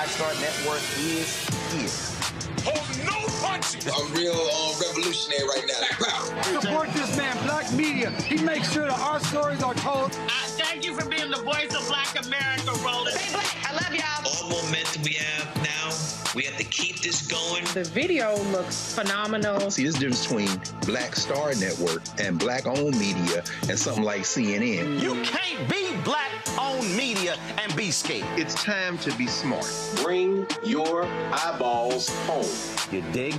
Black Star Network is here. Hold no punches! I'm real revolutionary right now. Black power. Support this man, Black Media. He makes sure that our stories are told. Thank you for being the voice of Black America, Roland. Stay black. I love y'all. All momentum we have now, we have to keep this going. The video looks phenomenal. See, there's a difference between Black Star Network and Black-owned media and something like CNN. You can't be Black-owned media and be scared. It's time to be smart. Bring your eyeballs home. You dig?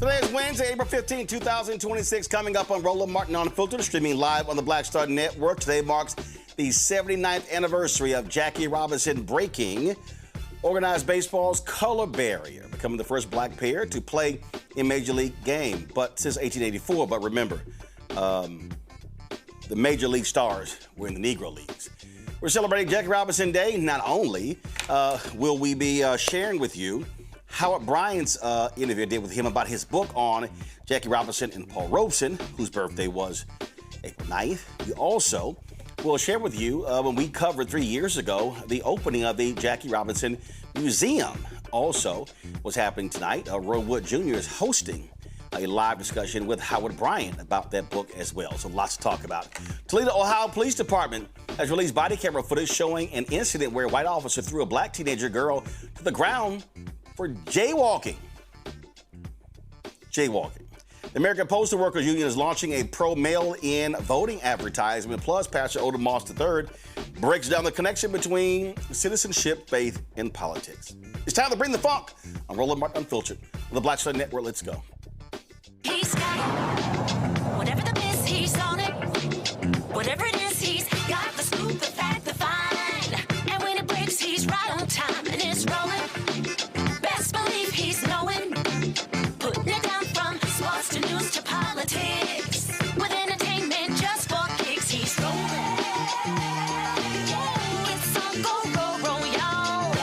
Today is Wednesday, April 15, 2026. Coming up on Roland Martin Unfiltered, streaming live on the Black Star Network. Today marks the 79th anniversary of Jackie Robinson breaking organized baseball's color barrier, becoming the first black player to play in Major League game, but since 1884. But remember, the Major League stars were in the Negro Leagues. We're celebrating Jackie Robinson Day. Not only will we be sharing with you Howard Bryant's interview I did with him about his book on Jackie Robinson and Paul Robeson, whose birthday was April 9th. We also will share with you when we covered 3 years ago the opening of the Jackie Robinson Museum. Also, what's happening tonight, Roy Wood Jr. is hosting a live discussion with Howard Bryant about that book as well. So lots to talk about. Toledo, Ohio Police Department has released body camera footage showing an incident where a white officer threw a black teenager girl to the ground for jaywalking. Jaywalking. The American Postal Workers Union is launching a pro-mail-in voting advertisement. Plus, Pastor Otis Moss III breaks down the connection between citizenship, faith, and politics. It's time to bring the funk. I'm Roland Martin Unfiltered on the Black Star Network. Let's go. He's got it. Whatever the miss, he's on it. Whatever it is, he's got the scoop, the fact, the find. And when it breaks, he's right on time and it's rolling. Best believe he's knowing. Putting it down from sports to news to politics. With entertainment just for kicks, he's rolling. It's on go, y'all.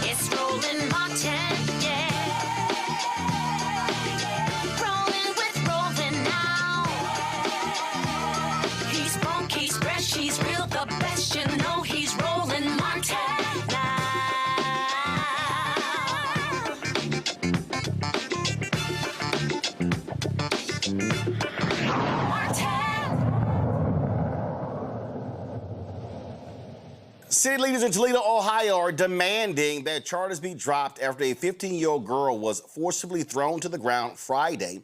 It's Roland Martin, yeah. Rolling with Roland now. He's funk, he's fresh, he's real, the best, you know he's Roland Martin now. City leaders in Toledo, Ohio are demanding that charges be dropped after a 15-year-old girl was forcibly thrown to the ground Friday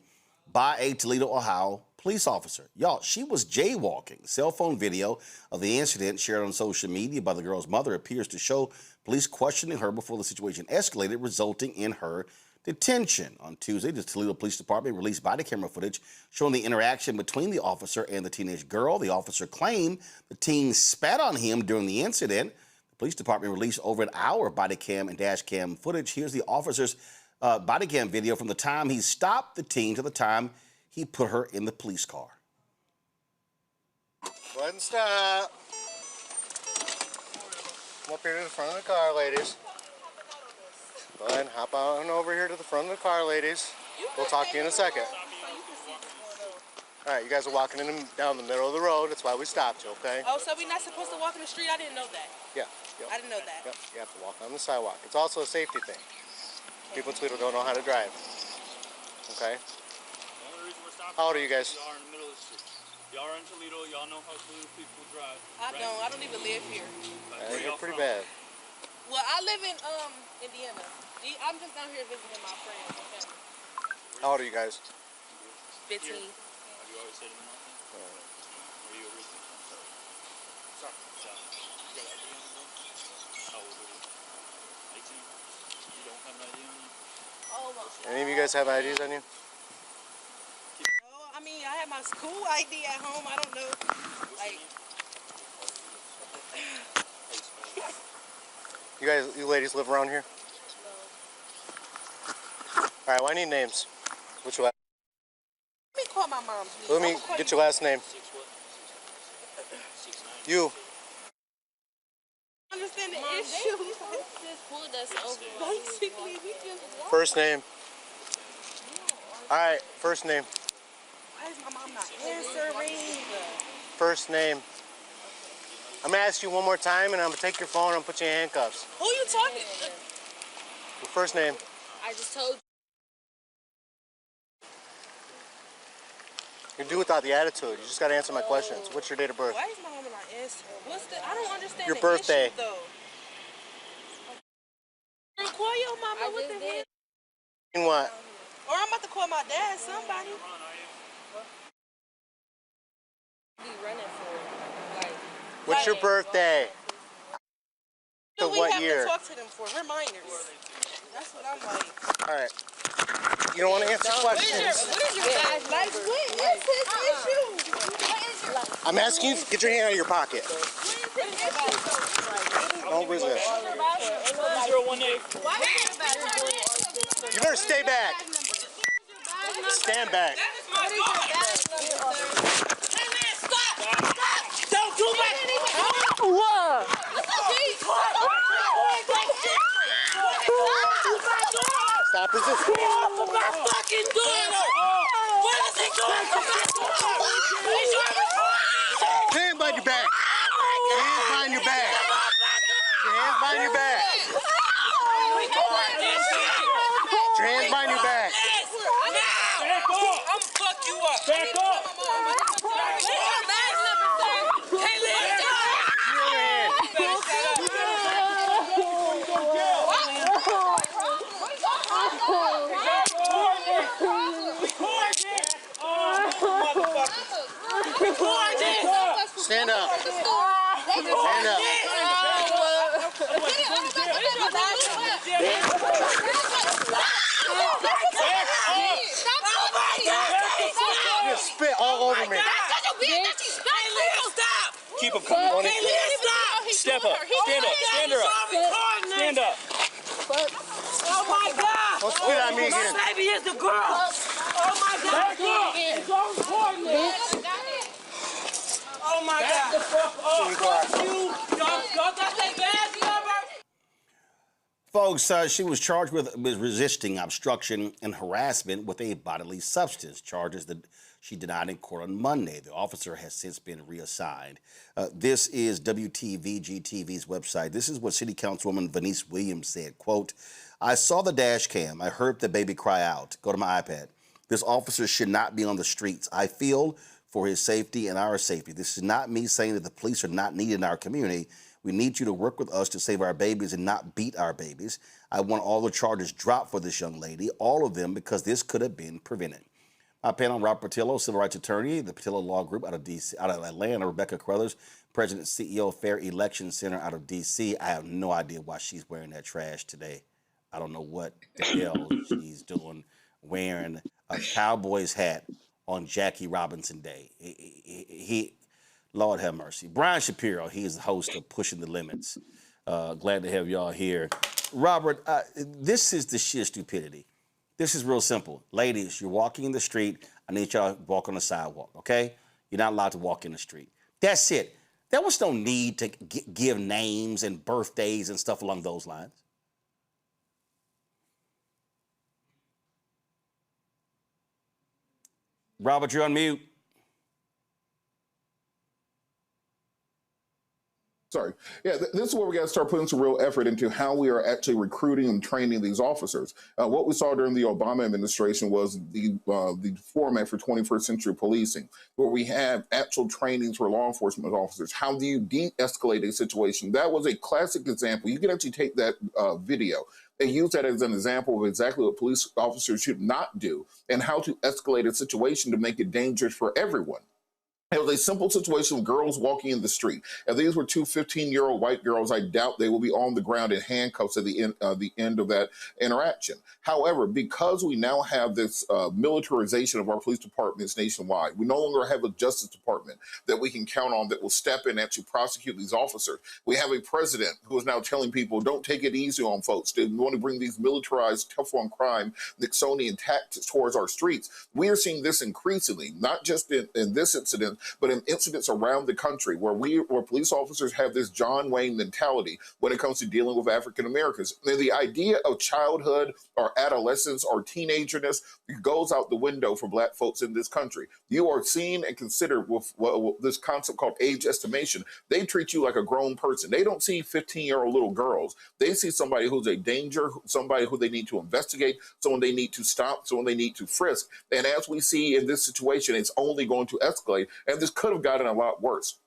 by a Toledo, Ohio police officer. Y'all, she was jaywalking. Cell phone video of the incident shared on social media by the girl's mother appears to show police questioning her before the situation escalated, resulting in her detention. On Tuesday, the Toledo Police Department released body camera footage showing the interaction between the officer and the teenage girl. The officer claimed the teen spat on him during the incident. The police department released over an hour of body cam and dash cam footage. Here's the officer's body cam video from the time he stopped the teen to the time he put her in the police car. Go ahead and stop. Come up here to the front of the car, ladies. Go ahead and hop on over here to the front of the car, ladies. We'll talk to you in a second. All right, you guys are walking down the middle of the road. That's why we stopped you, okay? Oh, so we're not supposed to walk in the street? I didn't know that. Yeah. Yep. I didn't know that. Yep, you have to walk on the sidewalk. It's also a safety thing. People in Toledo don't know how to drive. Okay? How old are you guys? Y'all are in the middle of the street. Y'all are in Toledo. Y'all know how Toledo people drive. I don't even live here. You're pretty bad. Well, I live in Indiana. I'm just down here visiting my friends. Okay? How old are you guys? 15. Have you always said it? Are you a resident? Sorry. You got ID on you? How old are you? 18? You don't have an ID on you? Oh, my. Any of you guys have IDs on you? No, I mean, I have my school ID at home. I don't know. Like. You ladies live around here? No. All right, well, I need names. What's your last? Let me call my mom, please. Let me get your last name. You. I understand the issue. Just pulled us over. Basically, we just walked. First name. All right, first name. Why is my mom not answering? First name. I'm gonna ask you one more time, and I'm gonna take your phone and put you in handcuffs. Who are you talking to? Your first name. I just told You do without the attitude. You just gotta answer my questions. What's your date of birth? Why is my mom not answering? I don't understand Your the birthday. issue, though. Call your mama, what the heck? And what? Or I'm about to call my dad, somebody. Be running for it. What's your birthday? To what year? Talk to them for. We're minors. That's what I'm like. All right. You don't want to answer questions. What is your guys' like? What is his issue? I'm asking you. Get your hand out of your pocket. Don't resist. 018. You better stay back. Stand back. Don't do that! What? Stop resisting. For my fucking daughter! What is he doing for my daughter? Hands behind your back. Hands behind your back. Your hands behind your back. Your hands behind your back. Back up! I'm fuck you up. Back up! Stand up. Stand up. You spit all over me. Keep him coming. Step up. Stand up. Stand her up. Stand up. Oh my God! Don't spit on me again. My baby is the girl! Oh my God! Back up. It's on coordinates! Oh my God! Fuck you! Y'all got that badge number? Folks, she was charged with resisting obstruction and harassment with a bodily substance, charges that she denied in court on Monday. The officer has since been reassigned. This is WTVG-TV's website. This is what City Councilwoman Venice Williams said, quote, "I saw the dash cam. I heard the baby cry out. Go to my iPad. This officer should not be on the streets. I feel for his safety and our safety. This is not me saying that the police are not needed in our community. We need you to work with us to save our babies and not beat our babies. I want all the charges dropped for this young lady, all of them, because this could have been prevented." My panel, Robert Patillo, civil rights attorney, the Patillo Law Group out of Atlanta, Rebecca Carruthers, president and CEO, Fair Election Center out of D.C. I have no idea why she's wearing that trash today. I don't know what the hell she's doing wearing a Cowboys hat on Jackie Robinson Day. Lord have mercy. Brian Shapiro, he is the host of Pushing the Limits. Glad to have y'all here. Robert, this is the sheer stupidity. This is real simple. Ladies, you're walking in the street. I need y'all to walk on the sidewalk, okay? You're not allowed to walk in the street. That's it. There was no need to give names and birthdays and stuff along those lines. Robert, you're on mute. Sorry. Yeah, this is where we got to start putting some real effort into how we are actually recruiting and training these officers. What we saw during the Obama administration was the format for 21st century policing, where we have actual trainings for law enforcement officers. How do you de-escalate a situation? That was a classic example. You can actually take that video and use that as an example of exactly what police officers should not do and how to escalate a situation to make it dangerous for everyone. It was a simple situation of girls walking in the street. If these were two 15-year-old white girls, I doubt they will be on the ground in handcuffs at the end of that interaction. However, because we now have this militarization of our police departments nationwide, we no longer have a Justice Department that we can count on that will step in and actually prosecute these officers. We have a president who is now telling people, don't take it easy on folks. They want to bring these militarized, tough-on-crime, Nixonian tactics towards our streets. We are seeing this increasingly, not just in this incident, but in incidents around the country where police officers have this John Wayne mentality when it comes to dealing with African Americans. And the idea of childhood or adolescence or teenagerness goes out the window for Black folks in this country. You are seen and considered with this concept called age estimation. They treat you like a grown person. They don't see 15-year-old little girls. They see somebody who's a danger, somebody who they need to investigate, someone they need to stop, someone they need to frisk. And as we see in this situation, it's only going to escalate. And this could have gotten a lot worse.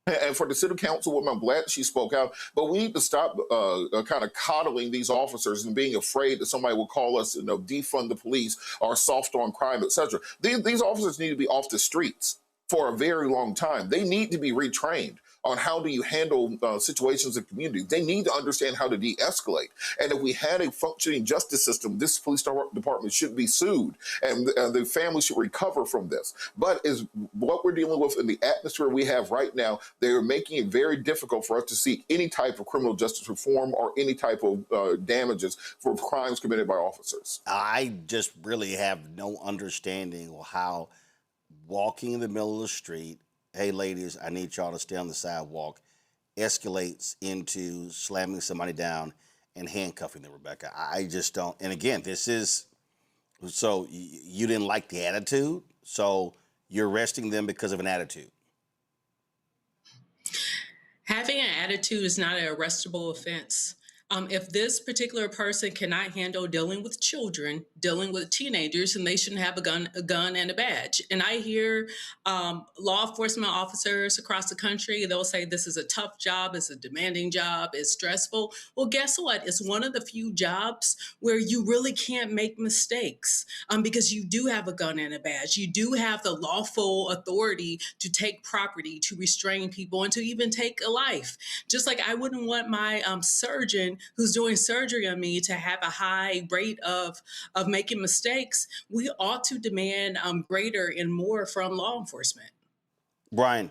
And for the city councilwoman, I'm glad she spoke out, but we need to stop kind of coddling these officers and being afraid that somebody will call us, defund the police or soft on crime, etc. These officers need to be off the streets for a very long time. They need to be retrained. on how do you handle situations in communities. They need to understand how to de-escalate. And if we had a functioning justice system, this police department should be sued, and the family should recover from this. But is what we're dealing with in the atmosphere we have right now, they're making it very difficult for us to see any type of criminal justice reform or any type of damages for crimes committed by officers. I just really have no understanding of how walking in the middle of the street, hey ladies, I need y'all to stay on the sidewalk, escalates into slamming somebody down and handcuffing them, Rebecca. I just don't. And again, this is, so you didn't like the attitude, so you're arresting them because of an attitude. Having an attitude is not an arrestable offense. If this particular person cannot handle dealing with children, dealing with teenagers, then they shouldn't have a gun and a badge. And I hear law enforcement officers across the country, they'll say this is a tough job, it's a demanding job, it's stressful. Well, guess what? It's one of the few jobs where you really can't make mistakes because you do have a gun and a badge. You do have the lawful authority to take property, to restrain people, and to even take a life. Just like I wouldn't want my surgeon who's doing surgery on me to have a high rate of making mistakes. We ought to demand greater and more from law enforcement. Brian.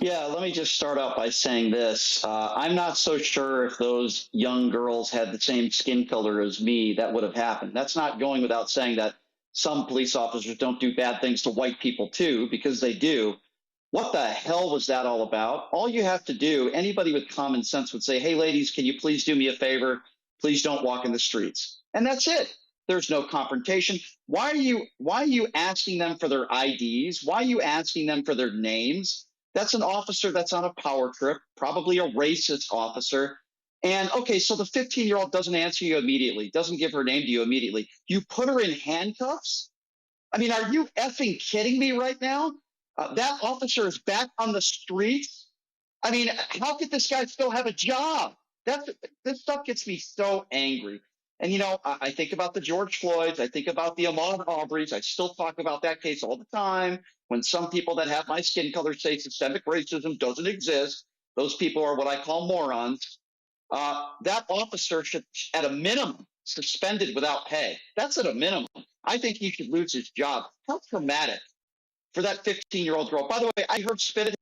Yeah, let me just start out by saying this. I'm not so sure if those young girls had the same skin color as me, that would have happened. That's not going without saying that some police officers don't do bad things to white people too, because they do. What the hell was that all about? All you have to do, anybody with common sense would say, hey, ladies, can you please do me a favor? Please don't walk in the streets. And that's it. There's no confrontation. Why are you asking them for their IDs? Why are you asking them for their names? That's an officer that's on a power trip, probably a racist officer. And okay, so the 15-year-old doesn't answer you immediately, doesn't give her name to you immediately. You put her in handcuffs? I mean, are you effing kidding me right now? That officer is back on the streets. I mean, how could this guy still have a job? This stuff gets me so angry. And, you know, I think about the George Floyds. I think about the Ahmaud Arbery's. I still talk about that case all the time. When some people that have my skin color say systemic racism doesn't exist, those people are what I call morons. That officer should, at a minimum, suspended without pay. That's at a minimum. I think he should lose his job. How traumatic for that 15-year-old girl. By the way, I heard spit at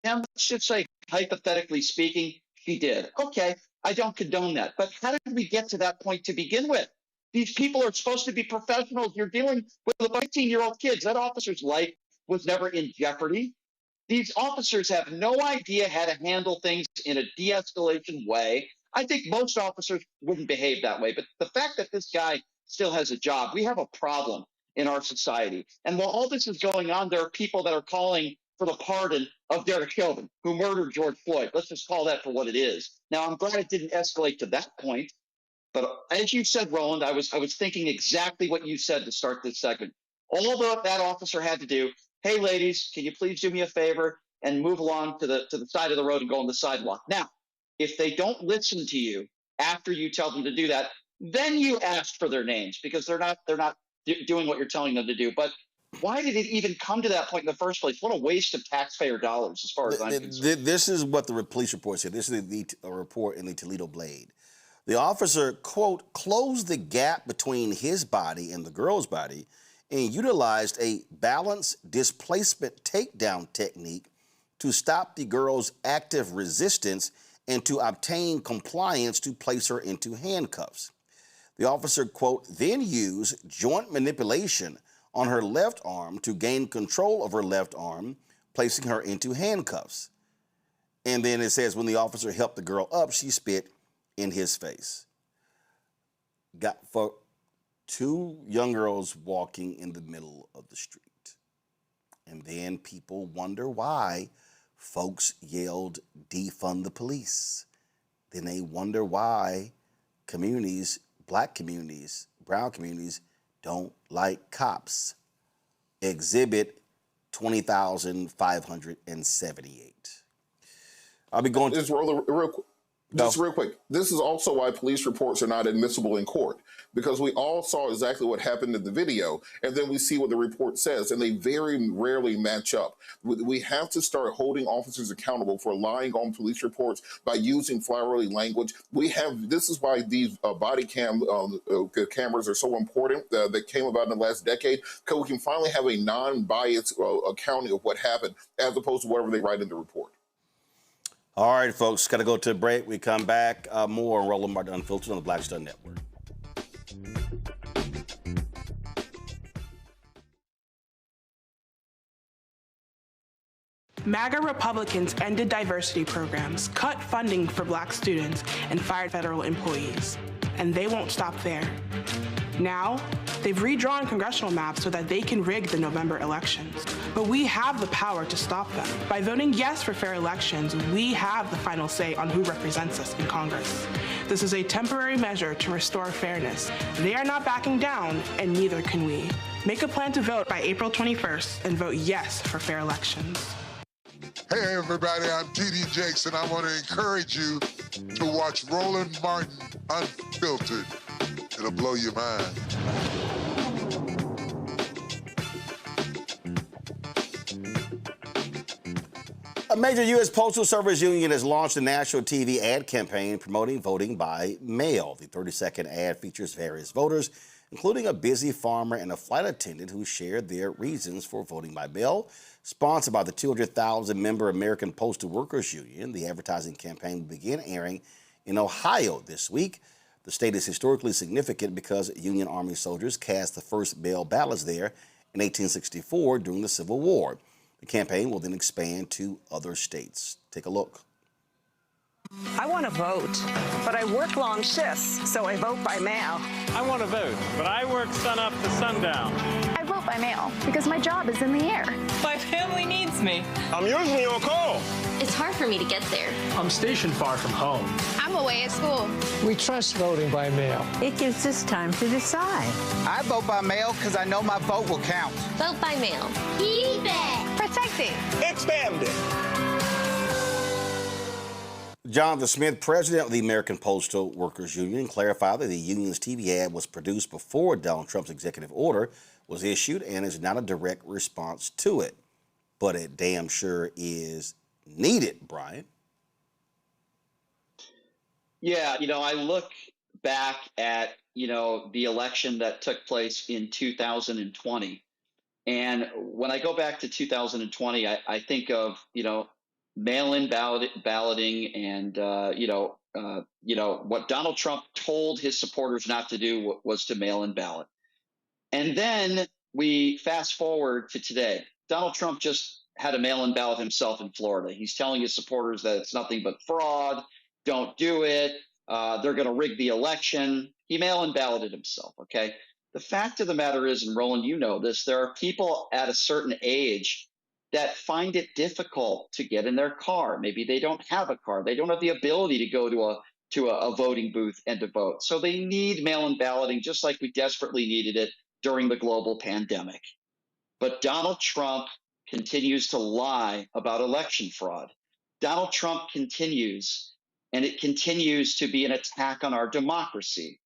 him. Let's just say, hypothetically speaking, she did. Okay, I don't condone that. But how did we get to that point to begin with? These people are supposed to be professionals. You're dealing with 15-year-old kids. That officer's life was never in jeopardy. These officers have no idea how to handle things in a de-escalation way. I think most officers wouldn't behave that way. But the fact that this guy still has a job, we have a problem in our society. And while all this is going on, there are people that are calling for the pardon of Derek Chauvin, who murdered George Floyd. Let's just call that for what it is. Now, I'm glad it didn't escalate to that point. But as you said, Roland, I was thinking exactly what you said to start this segment. All that officer had to do, hey, ladies, can you please do me a favor and move along to the side of the road and go on the sidewalk? Now, if they don't listen to you after you tell them to do that, then you ask for their names, because they're not doing what you're telling them to do. But why did it even come to that point in the first place? What a waste of taxpayer dollars, as far as I'm concerned. This is what the police report said. This is a report in the Toledo Blade. The officer, quote, closed the gap between his body and the girl's body and utilized a balance displacement takedown technique to stop the girl's active resistance and to obtain compliance to place her into handcuffs. The officer, quote, then used joint manipulation on her left arm to gain control of her left arm, placing her into handcuffs. And then it says when the officer helped the girl up, she spit in his face. Got for two young girls walking in the middle of the street. And then people wonder why folks yelled, defund the police. Then they wonder why communities, black communities, brown communities, don't like cops. Exhibit 20,578. I'll be going to real quick. Just real quick, this is also why police reports are not admissible in court, because we all saw exactly what happened in the video, and then we see what the report says, and they very rarely match up. We have to start holding officers accountable for lying on police reports by using flowery language. This is why these body cameras are so important that came about in the last decade, because we can finally have a non-biased accounting of what happened, as opposed to whatever they write in the report. All right, folks, got to go to a break. We come back, more on Roland Martin Unfiltered on the Black Star Network. MAGA Republicans ended diversity programs, cut funding for black students, and fired federal employees. And they won't stop there. Now, they've redrawn congressional maps so that they can rig the November elections. But we have the power to stop them. By voting yes for fair elections, we have the final say on who represents us in Congress. This is a temporary measure to restore fairness. They are not backing down, and neither can we. Make a plan to vote by April 21st and vote yes for fair elections. Hey everybody, I'm TD Jakes, and I want to encourage you to watch Roland Martin Unfiltered. It'll blow your mind. A major U.S. Postal Service union has launched a national TV ad campaign promoting voting by mail. The 30-second ad features various voters, including a busy farmer and a flight attendant who shared their reasons for voting by mail. Sponsored by the 200,000-member American Postal Workers Union, the advertising campaign will begin airing in Ohio this week. The state is historically significant because Union Army soldiers cast the first mail ballots there in 1864 during the Civil War. The campaign will then expand to other states. Take a look. I want to vote, but I work long shifts, so I vote by mail. I want to vote, but I work sun up to sundown. I vote by mail because my job is in the air. My family needs me. I'm usually on call. It's hard for me to get there. I'm stationed far from home. I'm away at school. We trust voting by mail. It gives us time to decide. I vote by mail because I know my vote will count. Vote by mail. Keep it. Protect it. Expand it. Jonathan Smith, president of the American Postal Workers Union, clarified that the union's TV ad was produced before Donald Trump's executive order was issued and is not a direct response to it. But it damn sure is needed, Brian. Yeah, I look back at, the election that took place in 2020. And when I go back to 2020, I think of, mail-in balloting and, what Donald Trump told his supporters not to do was to mail-in ballot. And then we fast forward to today. Donald Trump just had a mail-in ballot himself in Florida. He's telling his supporters that it's nothing but fraud. Don't do it. They're going to rig the election. He mail-in balloted himself, okay? The fact of the matter is, and Roland, you know this, there are people at a certain age that find it difficult to get in their car. Maybe they don't have a car. They don't have the ability to go to a voting booth and to vote. So they need mail-in balloting just like we desperately needed it during the global pandemic. But Donald Trump continues to lie about election fraud. Donald Trump continues, and it continues to be an attack on our democracy.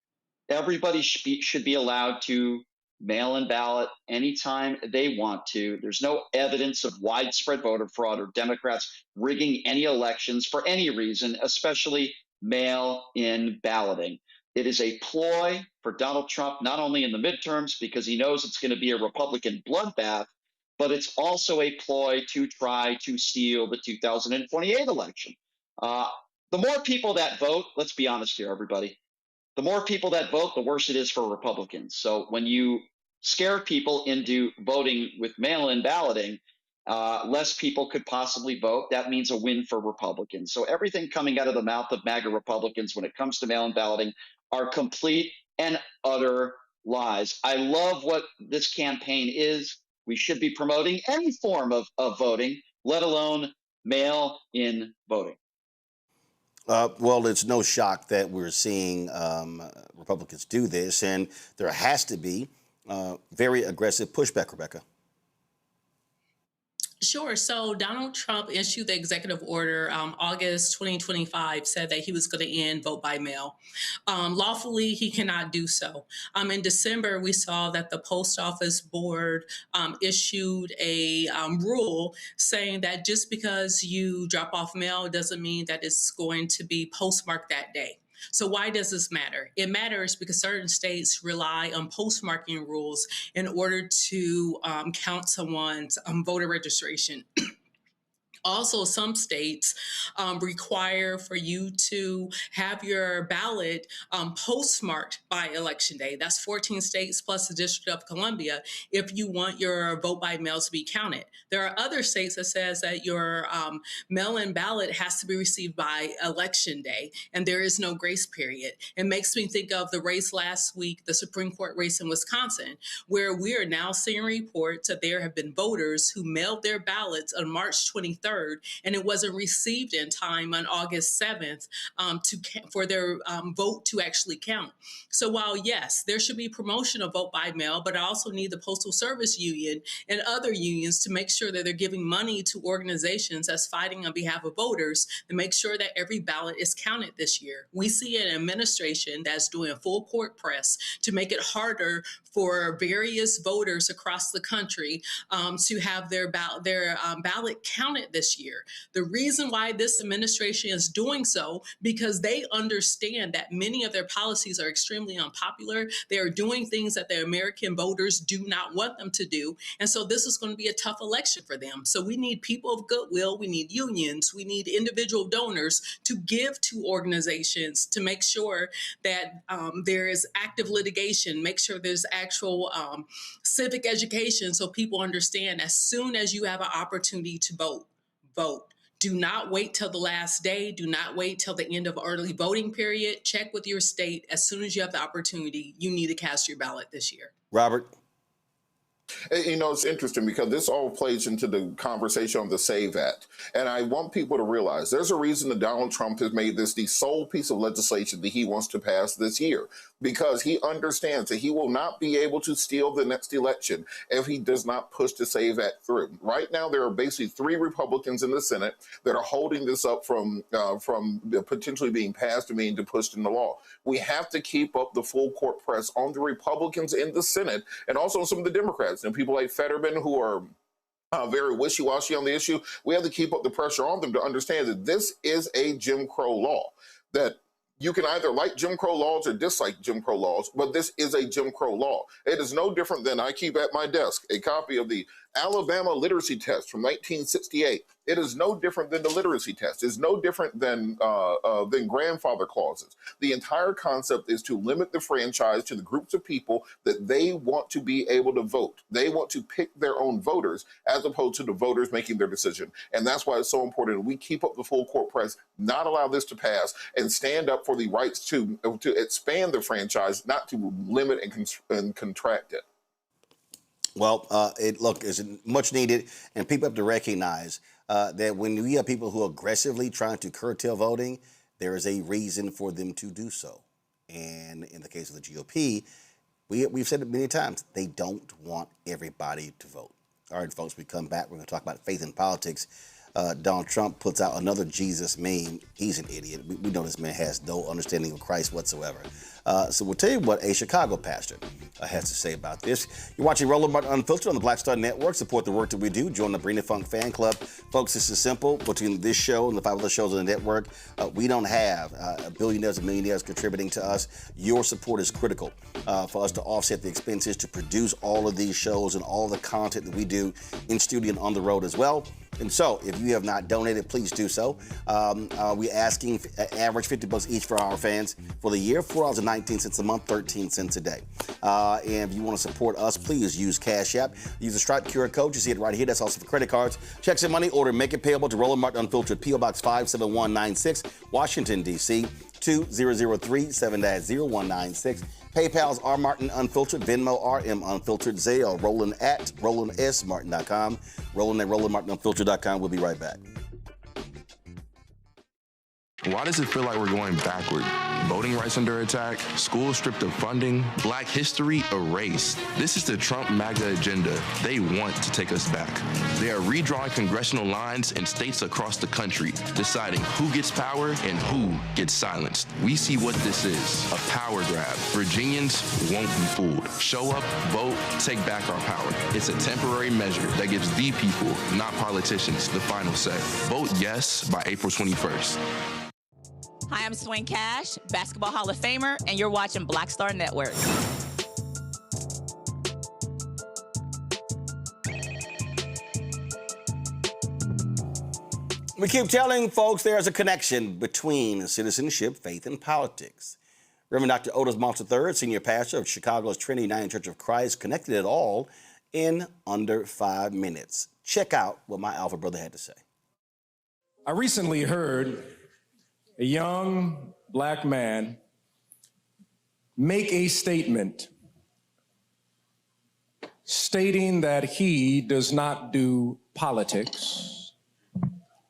Everybody should be allowed to mail-in ballot anytime they want to. There's no evidence of widespread voter fraud or Democrats rigging any elections for any reason, especially mail-in balloting. It is a ploy for Donald Trump, not only in the midterms because he knows it's going to be a Republican bloodbath, but it's also a ploy to try to steal the 2028 election. The more people that vote, let's be honest here, everybody, the more people that vote, the worse it is for Republicans. So when you scare people into voting with mail-in balloting, less people could possibly vote. That means a win for Republicans. So everything coming out of the mouth of MAGA Republicans when it comes to mail-in balloting are complete and utter lies. I love what this campaign is. We should be promoting any form of voting, let alone mail-in voting. Well, it's no shock that we're seeing Republicans do this, and there has to be very aggressive pushback, Rebecca. Sure. So Donald Trump issued the executive order August 2025, said that he was going to end vote by mail. Lawfully, he cannot do so. In December, we saw that the Post Office Board issued a rule saying that just because you drop off mail doesn't mean that it's going to be postmarked that day. So why does this matter? It matters because certain states rely on postmarking rules in order to count someone's voter registration. Also, some states require for you to have your ballot postmarked by Election Day. That's 14 states plus the District of Columbia if you want your vote by mail to be counted. There are other states that says that your mail-in ballot has to be received by Election Day, and there is no grace period. It makes me think of the race last week, the Supreme Court race in Wisconsin, where we are now seeing reports that there have been voters who mailed their ballots on March 23rd, and it wasn't received in time on August 7th for their vote to actually count. So while, yes, there should be promotion of vote by mail, but I also need the Postal Service Union and other unions to make sure that they're giving money to organizations that's fighting on behalf of voters to make sure that every ballot is counted this year. We see an administration that's doing a full court press to make it harder for various voters across the country to have their ballot counted this year. The reason why this administration is doing so, because they understand that many of their policies are extremely unpopular. They are doing things that the American voters do not want them to do. And so this is going to be a tough election for them. So we need people of goodwill. We need unions. We need individual donors to give to organizations to make sure that there is active litigation, make sure there's actual civic education so people understand as soon as you have an opportunity to vote. Do not wait till the last day. Do not wait till the end of early voting period. Check with your state. As soon as you have the opportunity, you need to cast your ballot this year. Robert? You know, it's interesting because this all plays into the conversation on the SAVE Act. And I want people to realize there's a reason that Donald Trump has made this the sole piece of legislation that he wants to pass this year, because he understands that he will not be able to steal the next election if he does not push the SAVE Act through. Right now, there are basically 3 Republicans in the Senate that are holding this up from potentially being passed and being pushed into law. We have to keep up the full court press on the Republicans in the Senate and also on some of the Democrats. And people like Fetterman who are very wishy-washy on the issue, we have to keep up the pressure on them to understand that this is a Jim Crow law, that you can either like Jim Crow laws or dislike Jim Crow laws, but this is a Jim Crow law. It is no different than I keep at my desk a copy of the Alabama literacy test from 1968. It is no different than the literacy test. It's no different than grandfather clauses. The entire concept is to limit the franchise to the groups of people that they want to be able to vote. They want to pick their own voters as opposed to the voters making their decision. And that's why it's so important we keep up the full court press, not allow this to pass, and stand up for the rights to expand the franchise, not to limit and contract it. Well, it's much needed, and people have to recognize that when we have people who are aggressively trying to curtail voting, there is a reason for them to do so. And in the case of the GOP, we've said it many times, they don't want everybody to vote. All right, folks, we come back. We're going to talk about faith in politics. Donald Trump puts out another Jesus meme. He's an idiot. We know this man has no understanding of Christ whatsoever. So we'll tell you what a Chicago pastor has to say about this. You're watching Roland Martin Unfiltered on the Black Star Network. Support the work that we do. Join the Brina Funk fan club. Folks, this is simple. Between this show and the 5 other shows on the network, we don't have billionaires and millionaires contributing to us. Your support is critical for us to offset the expenses to produce all of these shows and all the content that we do in studio and on the road as well. And so, if you have not donated, please do so. We're asking average $50 each for our fans for the year, $4.19 a month, 13 cents a day. And if you want to support us, please use Cash App. Use the Stripe QR code. You see it right here. That's also for credit cards. Checks and money order. Make it payable to Roland Martin Unfiltered, P.O. Box 57196, Washington, D.C. 2003-7-0196. PayPal's R Martin Unfiltered, Venmo RM Unfiltered, Zelle, Roland at RolandSMartin.com, Roland at RolandMartinUnfiltered.com. We'll be right back. Why does it feel like we're going backward? Voting rights under attack, schools stripped of funding, Black history erased. This is the Trump MAGA agenda. They want to take us back. They are redrawing congressional lines in states across the country, deciding who gets power and who gets silenced. We see what this is, a power grab. Virginians won't be fooled. Show up, vote, take back our power. It's a temporary measure that gives the people, not politicians, the final say. Vote yes by April 21st. Hi, I'm Swing Cash, Basketball Hall of Famer, and you're watching Black Star Network. We keep telling folks there's a connection between citizenship, faith, and politics. Reverend Dr. Otis Moss III, senior pastor of Chicago's Trinity United Church of Christ, connected it all in under 5 minutes. Check out what my alpha brother had to say. I recently heard a young Black man make a statement stating that he does not do politics,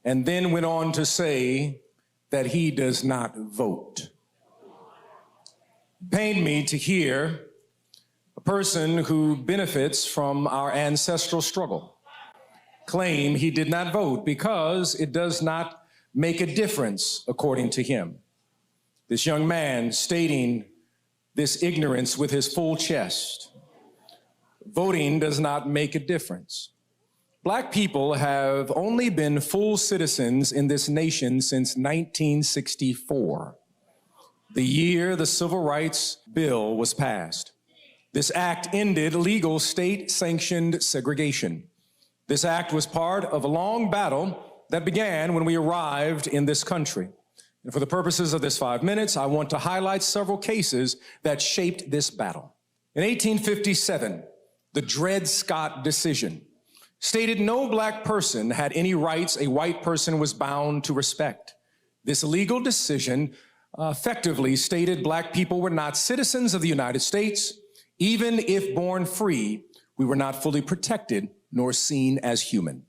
and then went on to say that he does not vote. It pained me to hear a person who benefits from our ancestral struggle claim he did not vote because it does not make a difference, according to him. This young man stating this ignorance with his full chest. Voting does not make a difference. Black people have only been full citizens in this nation since 1964, the year the Civil Rights Bill was passed. This act ended legal state-sanctioned segregation. This act was part of a long battle that began when we arrived in this country. And for the purposes of this 5 minutes, I want to highlight several cases that shaped this battle. In 1857, the Dred Scott decision stated no Black person had any rights a white person was bound to respect. This legal decision effectively stated Black people were not citizens of the United States. Even if born free, we were not fully protected nor seen as human.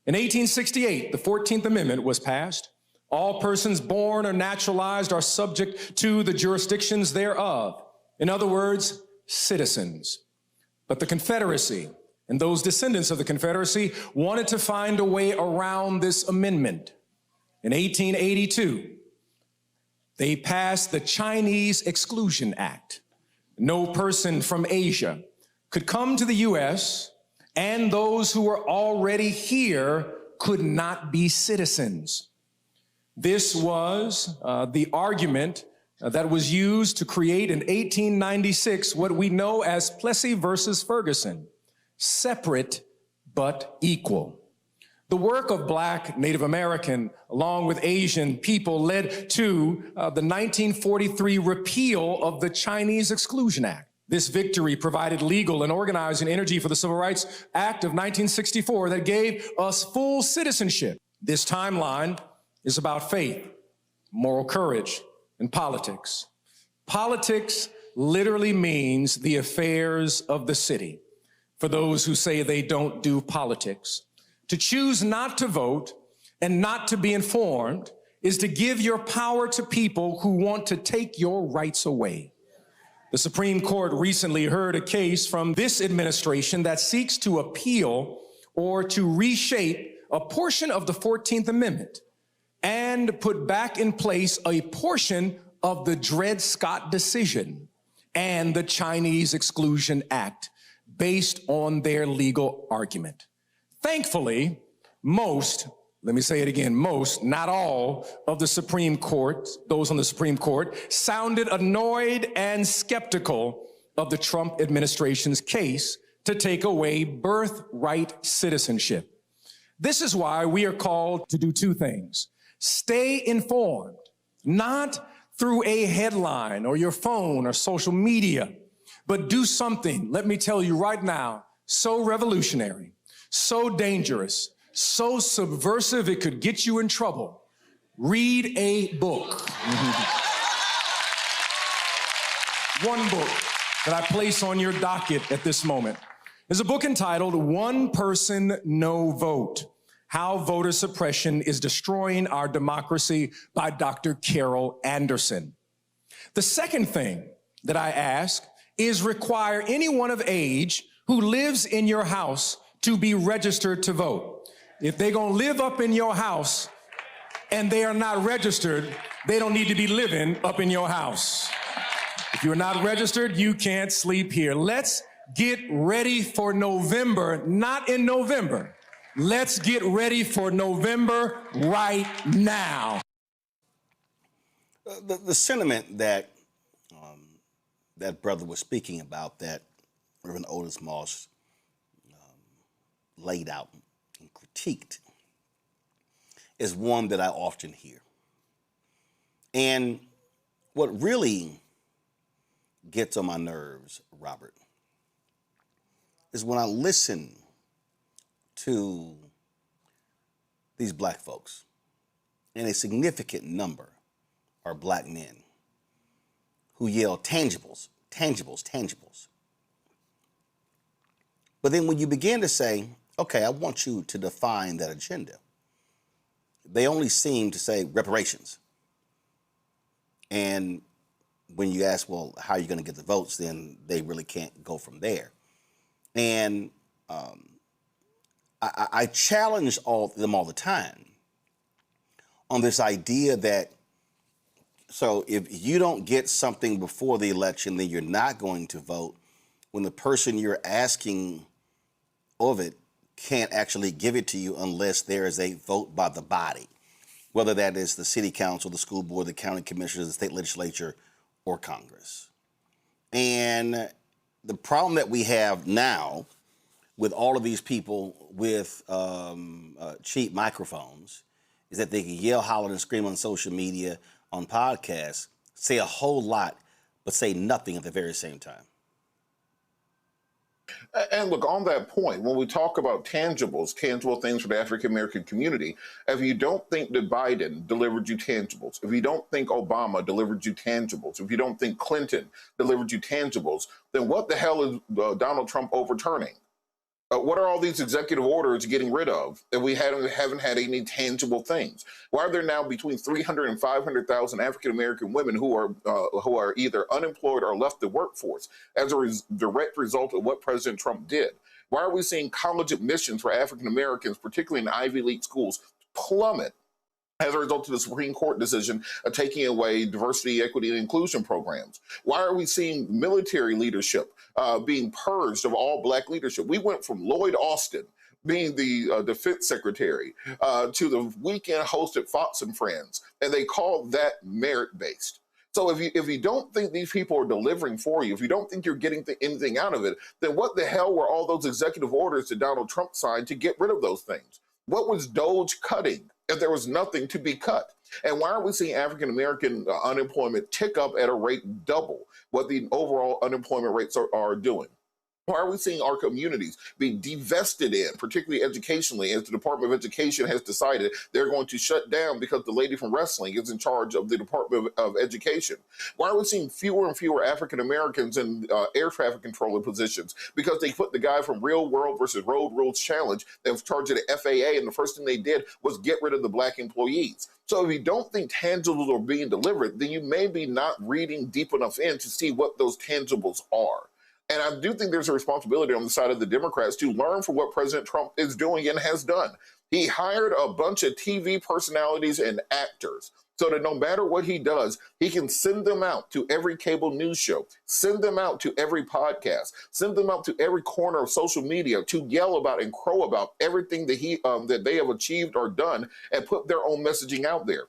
In 1868, the 14th Amendment was passed. All persons born or naturalized are subject to the jurisdictions thereof. In other words, citizens. But the Confederacy and those descendants of the Confederacy wanted to find a way around this amendment. In 1882, they passed the Chinese Exclusion Act. No person from Asia could come to the U.S., and those who were already here could not be citizens. This was the argument that was used to create in 1896 what we know as Plessy versus Ferguson, separate but equal. The work of Black, Native American, along with Asian people led to the 1943 repeal of the Chinese Exclusion Act. This victory provided legal and organizing energy for the Civil Rights Act of 1964 that gave us full citizenship. This timeline is about faith, moral courage, and politics. Politics literally means the affairs of the city. For those who say they don't do politics, to choose not to vote and not to be informed is to give your power to people who want to take your rights away. The Supreme Court recently heard a case from this administration that seeks to appeal or to reshape a portion of the 14th Amendment and put back in place a portion of the Dred Scott decision and the Chinese Exclusion Act based on their legal argument. Thankfully, most, let me say it again, most, not all of the Supreme Court, those on the Supreme Court, sounded annoyed and skeptical of the Trump administration's case to take away birthright citizenship. This is why we are called to do two things. Stay informed, not through a headline or your phone or social media, but do something, let me tell you right now, so revolutionary, so dangerous, so subversive it could get you in trouble. Read a book. One book that I place on your docket at this moment is a book entitled One Person, No Vote: How Voter Suppression is Destroying Our Democracy by Dr. Carol Anderson. The second thing that I ask is require anyone of age who lives in your house to be registered to vote. If they're gonna live up in your house and they are not registered, they don't need to be living up in your house. If you're not registered, you can't sleep here. Let's get ready for November, not in November. Let's get ready for November right now. The sentiment that that brother was speaking about, that Reverend Otis Moss laid out and critiqued, is one that I often hear. And what really gets on my nerves, Robert, is when I listen to these black folks, and a significant number are black men, who yell tangibles, tangibles, tangibles. But then when you begin to say, okay, I want you to define that agenda, they only seem to say reparations. And when you ask, well, how are you going to get the votes, then they really can't go from there. And I challenge them all the time on this idea that, so if you don't get something before the election, then you're not going to vote, when the person you're asking of it can't actually give it to you unless there is a vote by the body, whether that is the city council, the school board, the county commissioners, the state legislature, or Congress. And the problem that we have now with all of these people with cheap microphones is that they can yell, holler, and scream on social media, on podcasts, say a whole lot, but say nothing at the very same time. And look, on that point, when we talk about tangibles, tangible things for the African-American community, if you don't think that Biden delivered you tangibles, if you don't think Obama delivered you tangibles, if you don't think Clinton delivered you tangibles, then what the hell is Donald Trump overturning? What are all these executive orders getting rid of if we haven't had any tangible things? Why are there now between 300 and 500,000 African-American women who are either unemployed or left the workforce as a direct result of what President Trump did? Why are we seeing college admissions for African-Americans, particularly in Ivy League schools, plummet as a result of the Supreme Court decision of taking away diversity, equity, and inclusion programs? Why are we seeing military leadership being purged of all black leadership? We went from Lloyd Austin being the defense secretary to the weekend host at Fox and Friends, and they called that merit-based. So if you don't think these people are delivering for you, if you don't think you're getting anything out of it, then what the hell were all those executive orders that Donald Trump signed to get rid of those things? What was Doge cutting if there was nothing to be cut? And why are we seeing African-American unemployment tick up at a rate double what the overall unemployment rates are doing? Why are we seeing our communities being divested in, particularly educationally, as the Department of Education has decided they're going to shut down because the lady from wrestling is in charge of the Department of Education? Why are we seeing fewer and fewer African Americans in air traffic controller positions? Because they put the guy from Real World versus Road Rules Challenge that was charged of the FAA, and the first thing they did was get rid of the black employees. So if you don't think tangibles are being delivered, then you may be not reading deep enough in to see what those tangibles are. And I do think there's a responsibility on the side of the Democrats to learn from what President Trump is doing and has done. He hired a bunch of TV personalities and actors so that no matter what he does, he can send them out to every cable news show, send them out to every podcast, send them out to every corner of social media to yell about and crow about everything that that they have achieved or done and put their own messaging out there.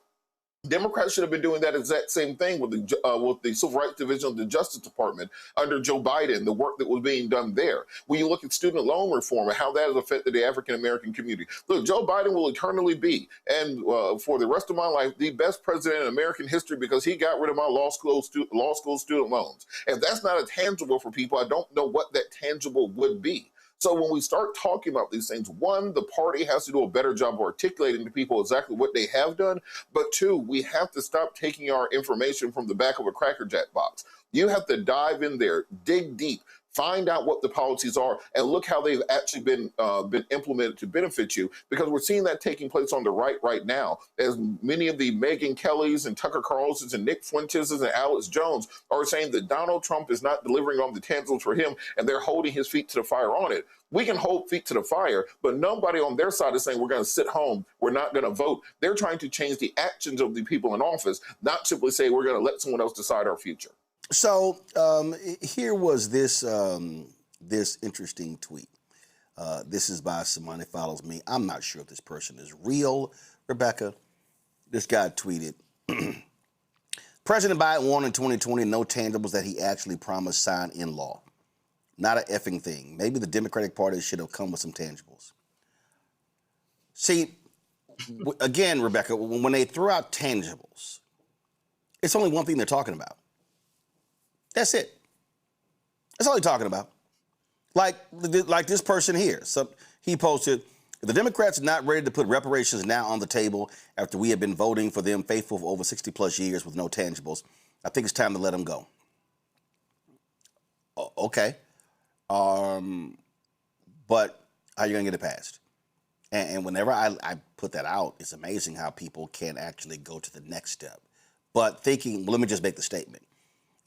Democrats should have been doing that exact same thing with the Civil Rights Division of the Justice Department under Joe Biden, the work that was being done there. When you look at student loan reform and how that has affected the African-American community. Look, Joe Biden will eternally be, and for the rest of my life, the best president in American history because he got rid of my law school student loans. If that's not a tangible for people, I don't know what that tangible would be. So when we start talking about these things, one, the party has to do a better job of articulating to people exactly what they have done. But two, we have to stop taking our information from the back of a Cracker Jack box. You have to dive in there, dig deep, Find out what the policies are and look how they've actually been implemented to benefit you, because we're seeing that taking place on the right now, as many of the Megyn Kellys and Tucker Carlsons and Nick Fuentes and Alex Jones are saying that Donald Trump is not delivering on the tangibles for him, and they're holding his feet to the fire on it. We can hold feet to the fire, but nobody on their side is saying we're going to sit home, we're not going to vote. They're trying to change the actions of the people in office, not simply say we're going to let someone else decide our future. So here was this this interesting tweet. This is by someone that follows me. I'm not sure if this person is real, Rebecca. This guy tweeted, President Biden won in 2020, no tangibles that he actually promised signed in law. Not a effing thing. Maybe the Democratic Party should have come with some tangibles. See, again, Rebecca, when they throw out tangibles, it's only one thing they're talking about. That's it. That's all they're talking about. Like this person here. So he posted, if the Democrats are not ready to put reparations now on the table after we have been voting for them faithful for over 60 plus years with no tangibles, I think it's time to let them go. Okay. But how are you going to get it passed? And whenever I put that out, it's amazing how people can actually go to the next step. But thinking, well, let me just make the statement.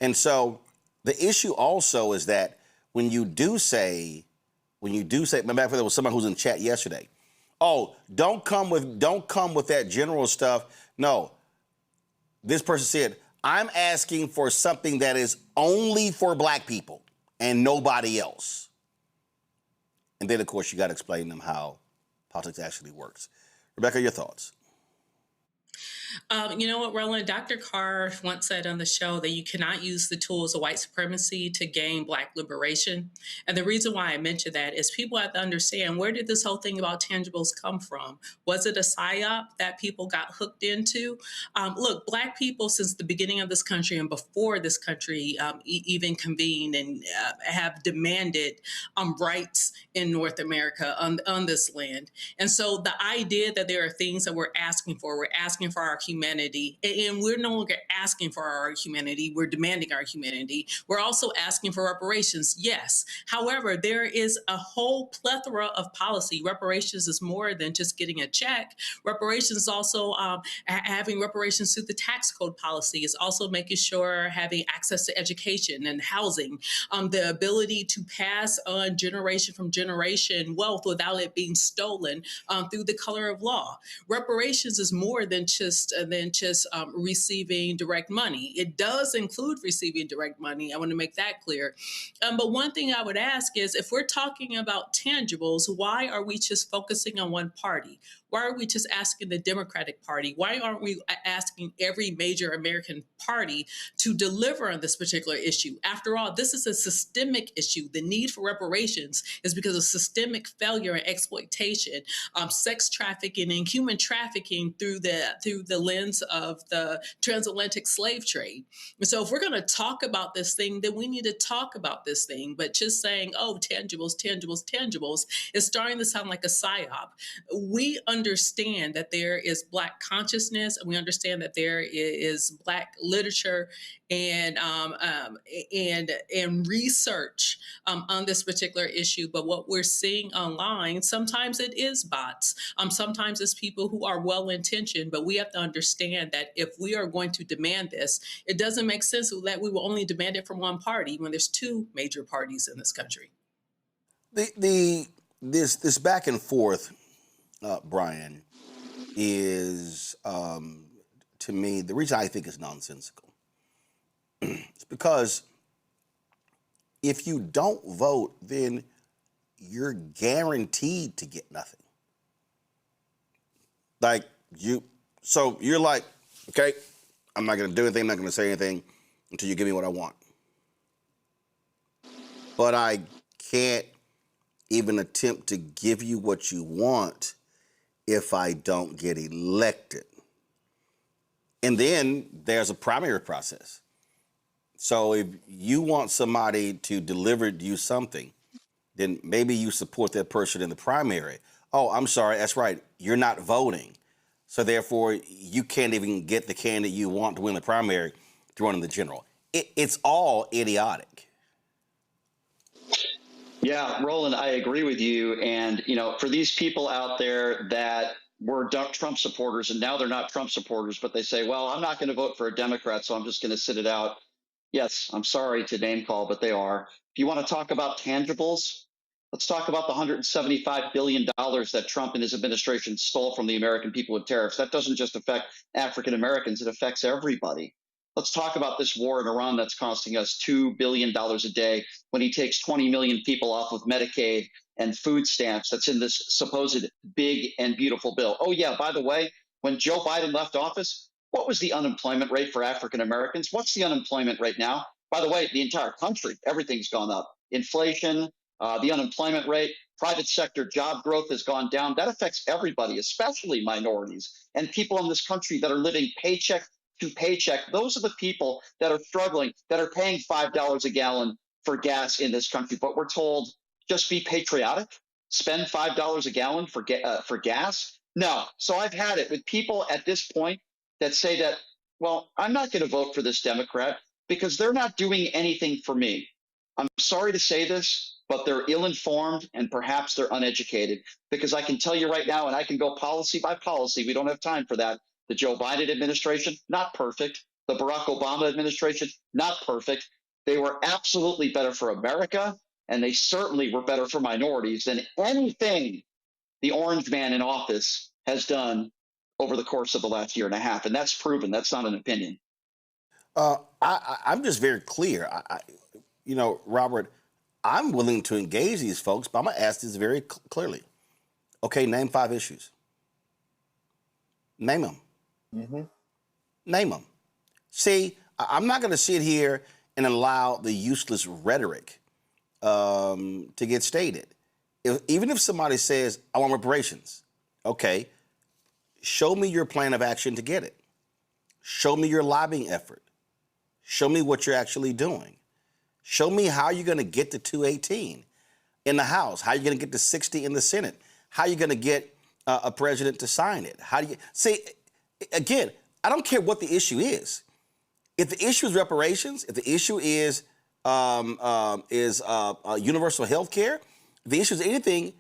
And so the issue also is that when you do say, remember there was someone who was in chat yesterday, oh, don't come with that general stuff. No, this person said, I'm asking for something that is only for black people and nobody else. And then, of course, you got to explain to them how politics actually works. Rebecca, your thoughts? You know what, Roland? Dr. Carr once said on the show that you cannot use the tools of white supremacy to gain Black liberation. And the reason why I mention that is people have to understand, where did this whole thing about tangibles come from? Was it a psyop that people got hooked into? Look, Black people since the beginning of this country and before this country even convened and have demanded rights in North America on this land. And so the idea that there are things that we're asking for our humanity, and we're no longer asking for our humanity, we're demanding our humanity. We're also asking for reparations, yes. However, there is a whole plethora of policy. Reparations is more than just getting a check. Reparations is also having reparations through the tax code policy. It's also making sure having access to education and housing, the ability to pass on generation from generation wealth without it being stolen through the color of law. Reparations is more than just receiving direct money. It does include receiving direct money. I want to make that clear. But one thing I would ask is, if we're talking about tangibles, why are we just focusing on one party? Why are we just asking the Democratic Party? Why aren't we asking every major American party to deliver on this particular issue? After all, this is a systemic issue. The need for reparations is because of systemic failure and exploitation, sex trafficking and human trafficking through the lens of the transatlantic slave trade. And so if we're going to talk about this thing, then we need to talk about this thing. But just saying, oh, tangibles is starting to sound like a psyop. We understand that there is Black consciousness, and we understand that there is Black literature and research on this particular issue. But what we're seeing online, sometimes it is bots. Sometimes it's people who are well-intentioned, but we have to understand that if we are going to demand this, it doesn't make sense that we will only demand it from one party when there's two major parties in this country. This back and forth, Brian, is to me the reason I think it's nonsensical. It's because if you don't vote, then you're guaranteed to get nothing. So you're like, okay, I'm not going to do anything, I'm not going to say anything until you give me what I want. But I can't even attempt to give you what you want if I don't get elected. And then there's a primary process. So if you want somebody to deliver you something, then maybe you support that person in the primary. Oh, I'm sorry, that's right, you're not voting. So therefore, you can't even get the candidate you want to win the primary to run in the general. It's all idiotic. Yeah, Roland, I agree with you. And, for these people out there that were Trump supporters and now they're not Trump supporters, but they say, well, I'm not going to vote for a Democrat, so I'm just going to sit it out. Yes, I'm sorry to name call, but they are. If you want to talk about tangibles, let's talk about the $175 billion that Trump and his administration stole from the American people with tariffs. That doesn't just affect African Americans, it affects everybody. Let's talk about this war in Iran that's costing us $2 billion a day when he takes 20 million people off of Medicaid and food stamps that's in this supposed big and beautiful bill. Oh, yeah, by the way, when Joe Biden left office, what was the unemployment rate for African Americans? What's the unemployment rate now? By the way, the entire country, everything's gone up. Inflation, the unemployment rate, private sector job growth has gone down. That affects everybody, especially minorities and people in this country that are living paycheck to paycheck. Those are the people that are struggling, that are paying $5 a gallon for gas in this country. But we're told, just be patriotic, spend $5 a gallon for gas. No. So I've had it with people at this point that say that, well, I'm not going to vote for this Democrat because they're not doing anything for me. I'm sorry to say this, but they're ill-informed and perhaps they're uneducated, because I can tell you right now, and I can go policy by policy, we don't have time for that. The Joe Biden administration, not perfect. The Barack Obama administration, not perfect. They were absolutely better for America, and they certainly were better for minorities than anything the orange man in office has done over the course of the last year and a half. And that's proven. That's not an opinion. I'm just very clear. Robert, I'm willing to engage these folks, but I'm going to ask this very clearly. Okay, name 5 issues. Name them. Mm-hmm. Name them. See, I'm not going to sit here and allow the useless rhetoric to get stated. Even if somebody says, I want reparations, okay, show me your plan of action to get it. Show me your lobbying effort. Show me what you're actually doing. Show me how you're going to get to 218 in the House, how you're going to get to 60 in the Senate, how you're going to get a president to sign it. How do you see? Again, I don't care what the issue is. If the issue is reparations, if the issue is universal health care, if the issue is anything,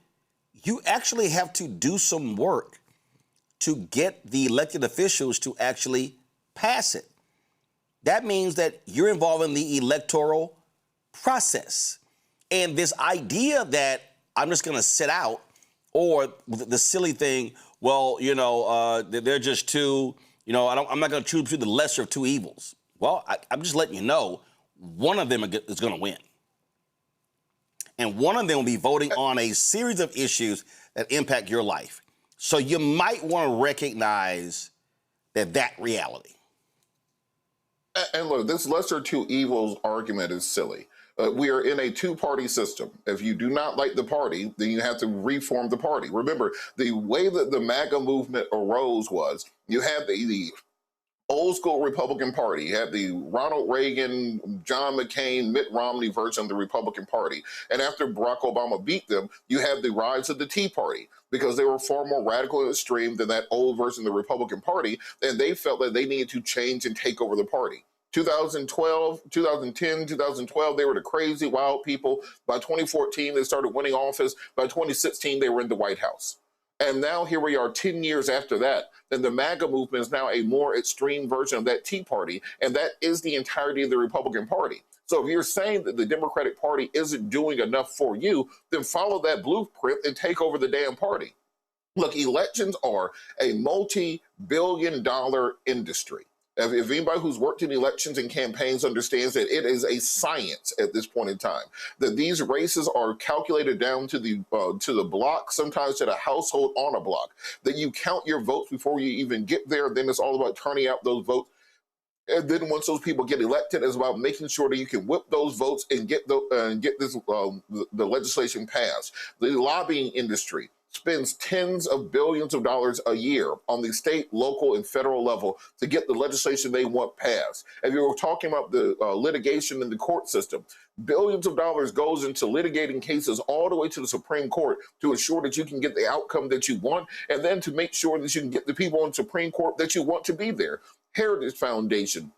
you actually have to do some work to get the elected officials to actually pass it. That means that you're involved in the electoral process. And this idea that I'm just going to sit out, or the silly thing, well, they're just two, I'm not going to choose between the lesser of two evils. Well, I'm just letting you know, one of them is going to win. And one of them will be voting on a series of issues that impact your life. So you might want to recognize that reality. And look, this lesser two evils argument is silly. We are in a two-party system. If you do not like the party, then you have to reform the party. Remember, the way that the MAGA movement arose was you had the old school Republican Party. You had the Ronald Reagan, John McCain, Mitt Romney version of the Republican Party. And after Barack Obama beat them, you had the rise of the Tea Party, because they were far more radical and extreme than that old version of the Republican Party. And they felt that they needed to change and take over the party. 2012, 2010, 2012, they were the crazy, wild people. By 2014, they started winning office. By 2016, they were in the White House. And now here we are 10 years after that. Then the MAGA movement is now a more extreme version of that Tea Party. And that is the entirety of the Republican Party. So if you're saying that the Democratic Party isn't doing enough for you, then follow that blueprint and take over the damn party. Look, elections are a multi-billion-dollar industry. If anybody who's worked in elections and campaigns understands that it is a science at this point in time, that these races are calculated down to the block, sometimes to the household on a block, that you count your votes before you even get there. Then it's all about turning out those votes. And then once those people get elected, it's about making sure that you can whip those votes and get the legislation passed. The lobbying industry spends tens of billions of dollars a year on the state, local, and federal level to get the legislation they want passed. And you were talking about the litigation in the court system. Billions of dollars goes into litigating cases all the way to the Supreme Court to ensure that you can get the outcome that you want, and then to make sure that you can get the people on the Supreme Court that you want to be there. Heritage Foundation,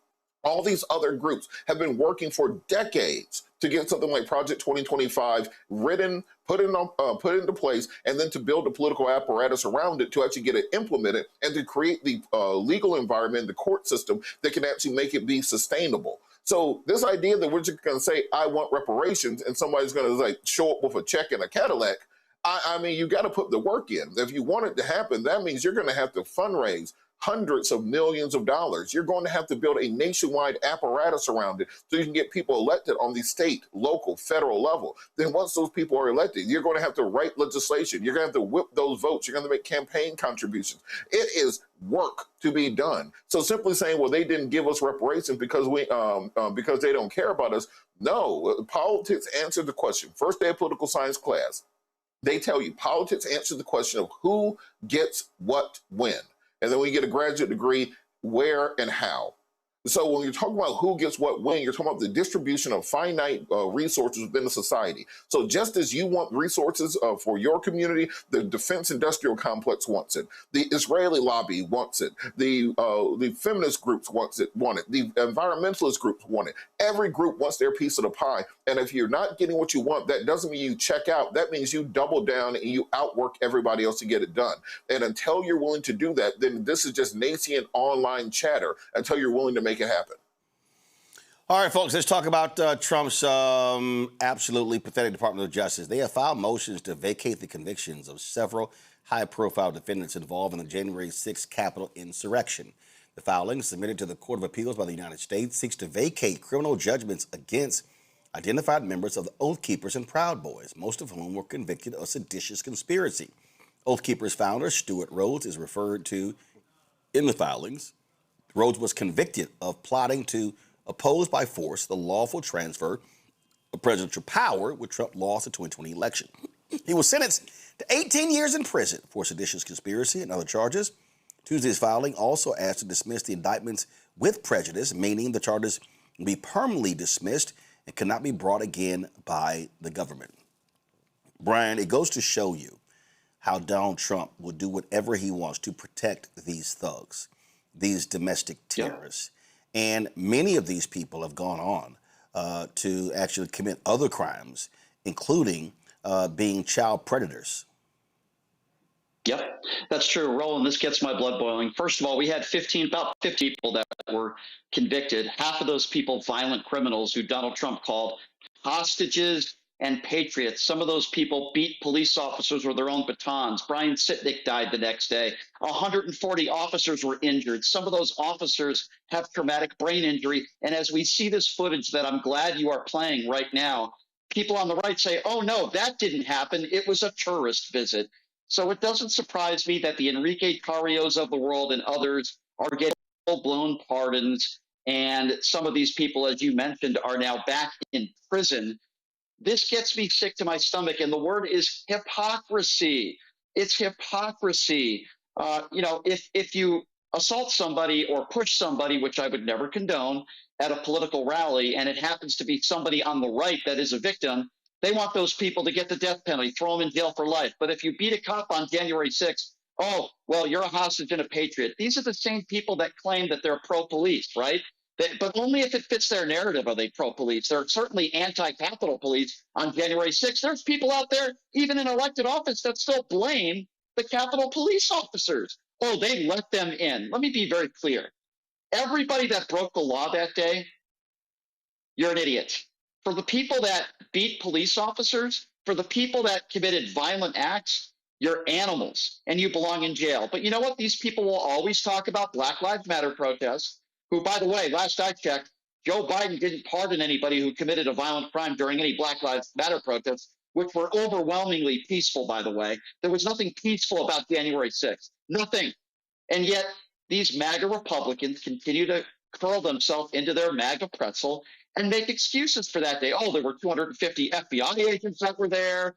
All these other groups have been working for decades to get something like Project 2025 written, put into place, and then to build a political apparatus around it to actually get it implemented and to create the legal environment, the court system that can actually make it be sustainable. So this idea that we're just going to say, I want reparations, and somebody's going to like show up with a check and a Cadillac, I mean, you got to put the work in. If you want it to happen, that means you're going to have to fundraise hundreds of millions of dollars. You're going to have to build a nationwide apparatus around it so you can get people elected on the state, local, federal level. Then once those people are elected, you're going to have to write legislation. You're going to have to whip those votes. You're going to make campaign contributions. It is work to be done. So simply saying, well, they didn't give us reparations because because they don't care about us. No, politics answer the question. First day of political science class, they tell you politics answer the question of who gets what when. And then when you get a graduate degree, where and how. So when you're talking about who gets what when, you're talking about the distribution of finite resources within the society. So just as you want resources for your community, the defense industrial complex wants it. The Israeli lobby wants it. The feminist groups want it. The environmentalist groups want it. Every group wants their piece of the pie. And if you're not getting what you want, that doesn't mean you check out. That means you double down and you outwork everybody else to get it done. And until you're willing to do that, then this is just nascent online chatter until you're willing to make it happen. All right, folks, let's talk about Trump's absolutely pathetic Department of Justice. They have filed motions to vacate the convictions of several high-profile defendants involved in the January 6th Capitol insurrection. The filing, submitted to the Court of Appeals by the United States, seeks to vacate criminal judgments against identified members of the Oath Keepers and Proud Boys, most of whom were convicted of seditious conspiracy. Oath Keepers founder Stuart Rhodes is referred to in the filings. Rhodes was convicted of plotting to oppose by force the lawful transfer of presidential power when Trump lost the 2020 election. He was sentenced to 18 years in prison for seditious conspiracy and other charges. Tuesday's filing also asked to dismiss the indictments with prejudice, meaning the charges will be permanently dismissed and cannot be brought again by the government. Brian, it goes to show you how Donald Trump will do whatever he wants to protect these thugs, these domestic terrorists. And many of these people have gone on to actually commit other crimes, including being child predators. Yep, that's true. Roland, this gets my blood boiling. First of all, we had about 50 people that were convicted. Half of those people, violent criminals who Donald Trump called hostages and patriots. Some of those people beat police officers with their own batons. Brian Sitnick died the next day. 140 officers were injured. Some of those officers have traumatic brain injury. And as we see this footage that I'm glad you are playing right now, people on the right say, oh, no, that didn't happen. It was a tourist visit. So it doesn't surprise me that the Enrique Tarrios of the world and others are getting full-blown pardons. And some of these people, as you mentioned, are now back in prison. This gets me sick to my stomach, and the word is hypocrisy. It's hypocrisy. If you assault somebody or push somebody, which I would never condone, at a political rally, and it happens to be somebody on the right that is a victim, they want those people to get the death penalty, throw them in jail for life. But if you beat a cop on January 6th, oh, well, you're a hostage and a patriot. These are the same people that claim that they're pro-police, right? But only if it fits their narrative are they pro-police. They're certainly anti-Capitol police on January 6th. There's people out there, even in elected office, that still blame the Capitol police officers. Oh, they let them in. Let me be very clear. Everybody that broke the law that day, you're an idiot. For the people that beat police officers, for the people that committed violent acts, you're animals and you belong in jail. But you know what? These people will always talk about Black Lives Matter protests, who, by the way, last I checked, Joe Biden didn't pardon anybody who committed a violent crime during any Black Lives Matter protests, which were overwhelmingly peaceful, by the way. There was nothing peaceful about January 6th. Nothing. And yet these MAGA Republicans continue to curl themselves into their MAGA pretzel and make excuses for that day. Oh, there were 250 FBI agents that were there.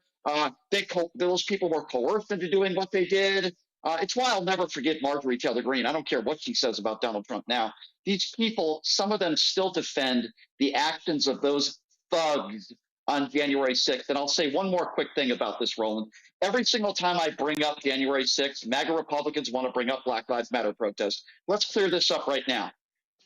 Those people were coerced into doing what they did. It's why I'll never forget Marjorie Taylor Greene. I don't care what she says about Donald Trump now. These people, some of them still defend the actions of those thugs on January 6th. And I'll say one more quick thing about this, Roland. Every single time I bring up January 6th, MAGA Republicans want to bring up Black Lives Matter protests. Let's clear this up right now.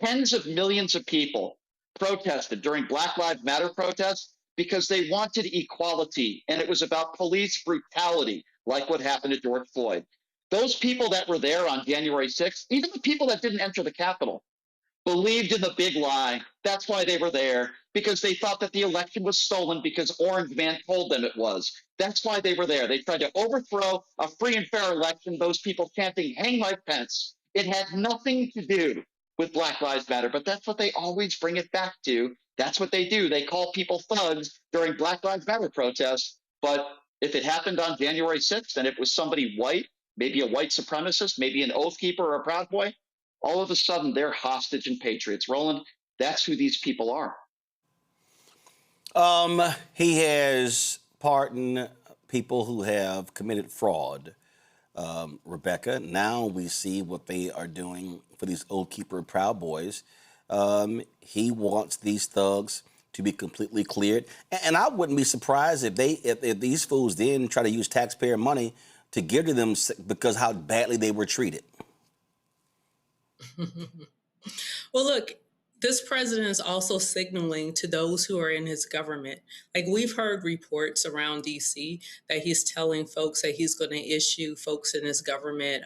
Tens of millions of people protested during Black Lives Matter protests because they wanted equality, and it was about police brutality, like what happened to George Floyd. Those people that were there on January 6th, even the people that didn't enter the Capitol, believed in the big lie. That's why they were there, because they thought that the election was stolen because Orange Man told them it was. That's why they were there. They tried to overthrow a free and fair election, those people chanting, "Hang Mike Pence." It had nothing to do with Black Lives Matter, but that's what they always bring it back to. That's what they do. They call people thugs during Black Lives Matter protests. But if it happened on January 6th and it was somebody white, maybe a white supremacist, maybe an Oath Keeper or a Proud Boy, all of a sudden they're hostage and patriots. Roland, that's who these people are. He has pardoned people who have committed fraud. Rebecca, now we see what they are doing for these Oath Keeper Proud Boys. He wants these thugs to be completely cleared. And I wouldn't be surprised if these fools then try to use taxpayer money to give to them because how badly they were treated. Well, look, this president is also signaling to those who are in his government. Like, we've heard reports around DC that he's telling folks that he's going to issue folks in his government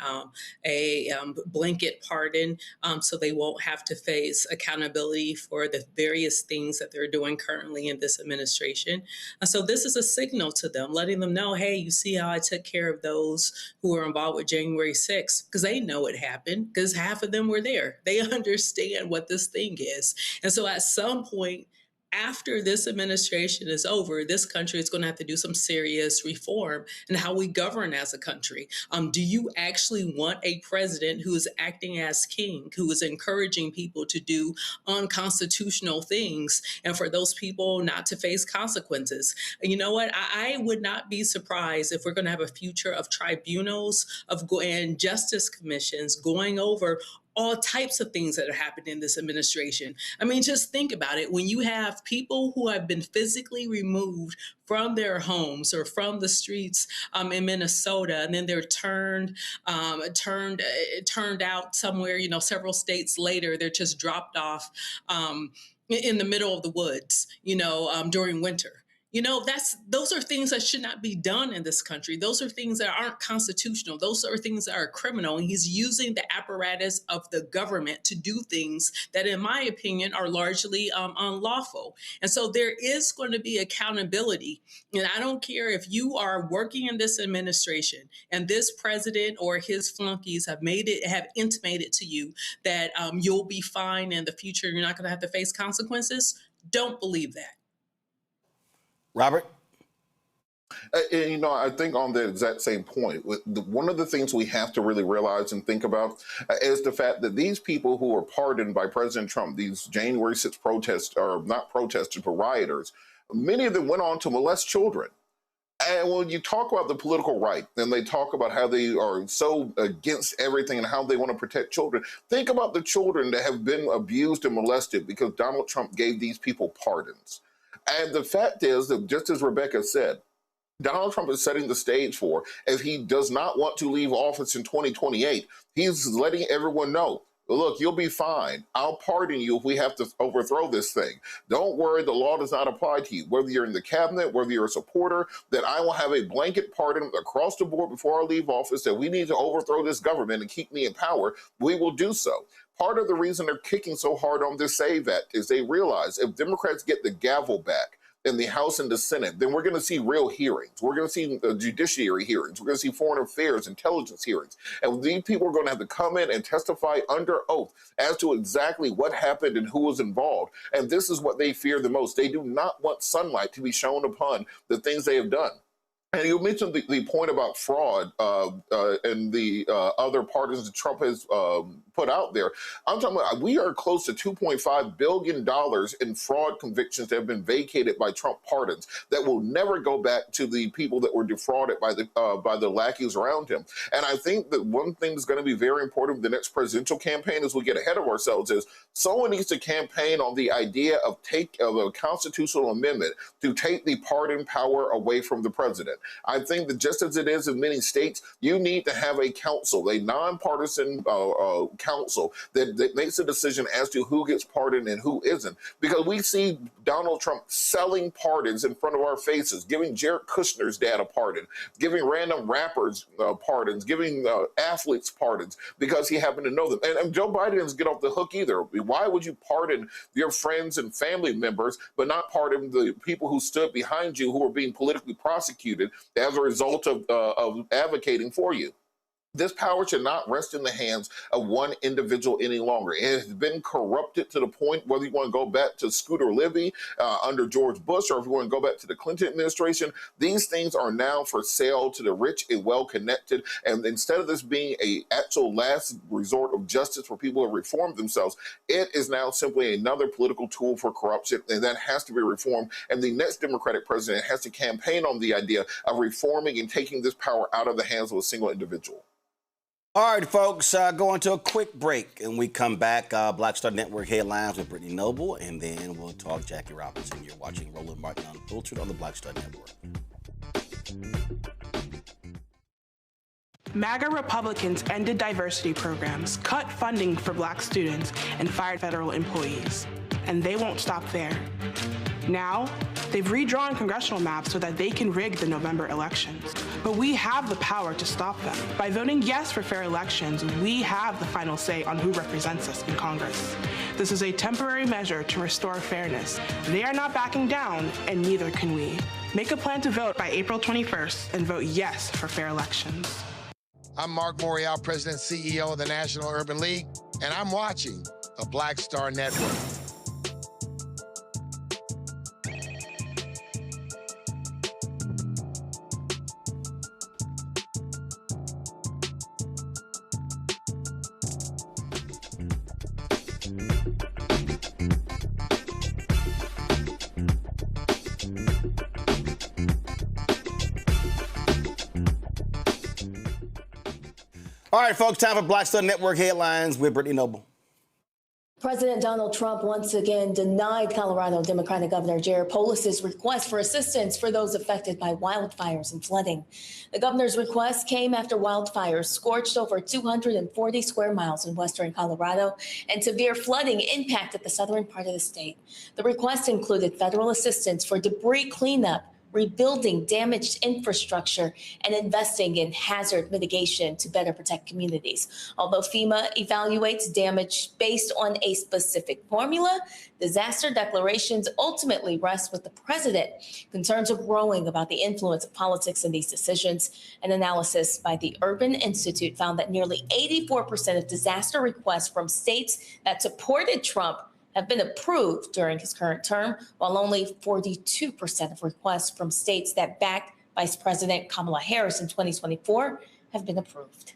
a blanket pardon so they won't have to face accountability for the various things that they're doing currently in this administration. So this is a signal to them, letting them know, hey, you see how I took care of those who were involved with January 6th, because they know it happened, because half of them were there. They understand what this thing is. And so at some point, after this administration is over, this country is going to have to do some serious reform in how we govern as a country. Do you actually want a president who is acting as king, who is encouraging people to do unconstitutional things, and for those people not to face consequences? And you know what? I would not be surprised if we're going to have a future of tribunals and justice commissions going over all types of things that are happening in this administration. I mean, just think about it. When you have people who have been physically removed from their homes or from the streets in Minnesota, and then they're turned out somewhere, several states later, they're just dropped off in the middle of the woods, during winter. Those are things that should not be done in this country. Those are things that aren't constitutional. Those are things that are criminal. And he's using the apparatus of the government to do things that, in my opinion, are largely unlawful. And so there is going to be accountability. And I don't care if you are working in this administration and this president or his flunkies have intimated to you that you'll be fine in the future. You're not going to have to face consequences. Don't believe that. Robert? I think on the exact same point, one of the things we have to really realize and think about is the fact that these people who were pardoned by President Trump, these January 6th protests, or not protesters, but rioters, many of them went on to molest children. And when you talk about the political right, and they talk about how they are so against everything and how they want to protect children, think about the children that have been abused and molested because Donald Trump gave these people pardons. And the fact is that, just as Rebecca said, Donald Trump is setting the stage for, if he does not want to leave office in 2028, he's letting everyone know, look, you'll be fine. I'll pardon you if we have to overthrow this thing. Don't worry, the law does not apply to you. Whether you're in the cabinet, whether you're a supporter, that I will have a blanket pardon across the board before I leave office, that we need to overthrow this government and keep me in power, we will do so. Part of the reason they're kicking so hard on this SAVE Act is they realize if Democrats get the gavel back in the House and the Senate, then we're going to see real hearings. We're going to see judiciary hearings. We're going to see foreign affairs, intelligence hearings. And these people are going to have to come in and testify under oath as to exactly what happened and who was involved. And this is what they fear the most. They do not want sunlight to be shown upon the things they have done. And you mentioned the point about fraud and the other pardons that Trump has put out there. I'm talking about, we are close to $2.5 billion in fraud convictions that have been vacated by Trump pardons that will never go back to the people that were defrauded by the lackeys around him. And I think that one thing that's going to be very important in the next presidential campaign as we get ahead of ourselves is someone needs to campaign on the idea of a constitutional amendment to take the pardon power away from the president. I think that just as it is in many states, you need to have a council, a nonpartisan council that makes a decision as to who gets pardoned and who isn't. Because we see Donald Trump selling pardons in front of our faces, giving Jared Kushner's dad a pardon, giving random rappers pardons, giving athletes pardons because he happened to know them. And Joe Biden doesn't get off the hook either. Why would you pardon your friends and family members, but not pardon the people who stood behind you who are being politically prosecuted as a result of advocating for you? This power should not rest in the hands of one individual any longer. It has been corrupted to the point, whether you want to go back to Scooter Libby under George Bush, or if you want to go back to the Clinton administration, these things are now for sale to the rich and well-connected. And instead of this being an actual last resort of justice for people who have reformed themselves, it is now simply another political tool for corruption, and that has to be reformed. And the next Democratic president has to campaign on the idea of reforming and taking this power out of the hands of a single individual. All right, folks, going to a quick break. And we come back, Black Star Network headlines with Brittany Noble, and then we'll talk Jackie Robinson. You're watching Roland Martin Unfiltered on the Black Star Network. MAGA Republicans ended diversity programs, cut funding for Black students, and fired federal employees. And they won't stop there. Now, they've redrawn congressional maps so that they can rig the November elections. But we have the power to stop them. By voting yes for fair elections, we have the final say on who represents us in Congress. This is a temporary measure to restore fairness. They are not backing down, and neither can we. Make a plan to vote by April 21st and vote yes for fair elections. I'm Mark Morial, President and CEO of the National Urban League, and I'm watching the Black Star Network. All right, folks, time for Black Star Network headlines with Brittany Noble. President Donald Trump once again denied Colorado Democratic Governor Jared Polis's request for assistance for those affected by wildfires and flooding. The governor's request came after wildfires scorched over 240 square miles in western Colorado and severe flooding impacted the southern part of the state. The request included federal assistance for debris cleanup, rebuilding damaged infrastructure, and investing in hazard mitigation to better protect communities. Although FEMA evaluates damage based on a specific formula, disaster declarations ultimately rest with the president. Concerns are growing about the influence of politics in these decisions. An analysis by the Urban Institute found that nearly 84% of disaster requests from states that supported Trump have been approved during his current term, while only 42% of requests from states that backed Vice President Kamala Harris in 2024 have been approved.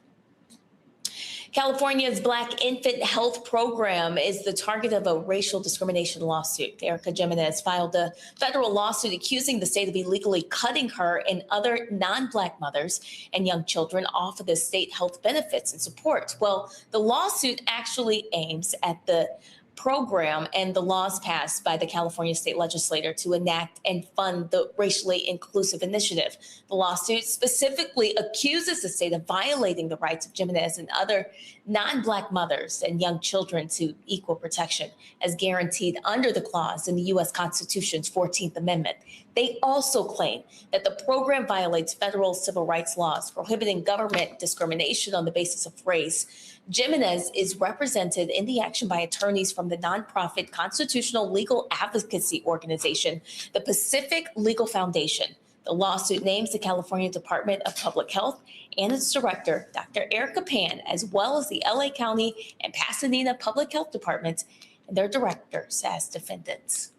California's Black Infant Health Program is the target of a racial discrimination lawsuit. Erica Jimenez filed a federal lawsuit accusing the state of illegally cutting her and other non-Black mothers and young children off of the state health benefits and support. Well, the lawsuit actually aims at the program and the laws passed by the California state legislature to enact and fund the racially inclusive initiative. The lawsuit specifically accuses the state of violating the rights of Jimenez and other non-Black mothers and young children to equal protection as guaranteed under the clause in the U.S. Constitution's 14th Amendment. They also claim that the program violates federal civil rights laws prohibiting government discrimination on the basis of race. Jimenez is represented in the action by attorneys from the nonprofit constitutional legal advocacy organization, the Pacific Legal Foundation. The lawsuit names the California Department of Public Health and its director, Dr. Erica Pan, as well as the LA County and Pasadena Public Health Departments and their directors as defendants.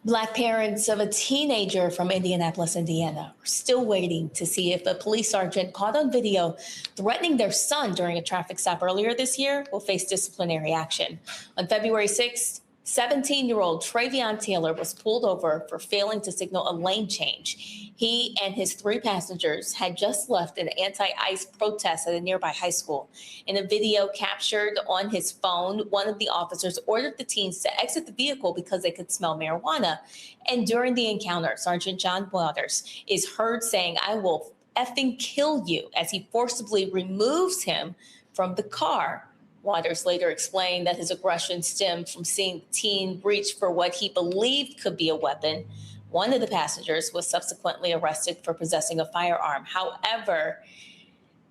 Black parents of a teenager from Indianapolis, Indiana, are still waiting to see if a police sergeant caught on video threatening their son during a traffic stop earlier this year will face disciplinary action. On February 6th, 17-year-old Travion Taylor was pulled over for failing to signal a lane change. He and his 3 passengers had just left an anti-ICE protest at a nearby high school. In a video captured on his phone, one of the officers ordered the teens to exit the vehicle because they could smell marijuana. And during the encounter, Sergeant John Waters is heard saying, "I will effing kill you," as he forcibly removes him from the car. Waters later explained that his aggression stemmed from seeing the teen reach for what he believed could be a weapon. One of the passengers was subsequently arrested for possessing a firearm. However,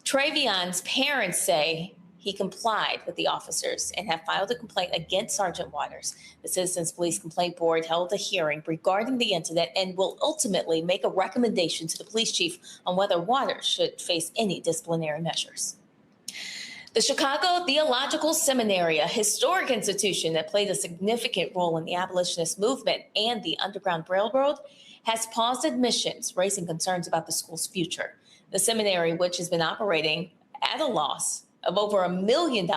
Travion's parents say he complied with the officers and have filed a complaint against Sergeant Waters. The Citizens Police Complaint Board held a hearing regarding the incident and will ultimately make a recommendation to the police chief on whether Waters should face any disciplinary measures. The Chicago Theological Seminary, a historic institution that played a significant role in the abolitionist movement and the Underground Railroad, has paused admissions, raising concerns about the school's future. The seminary, which has been operating at a loss of over $1 million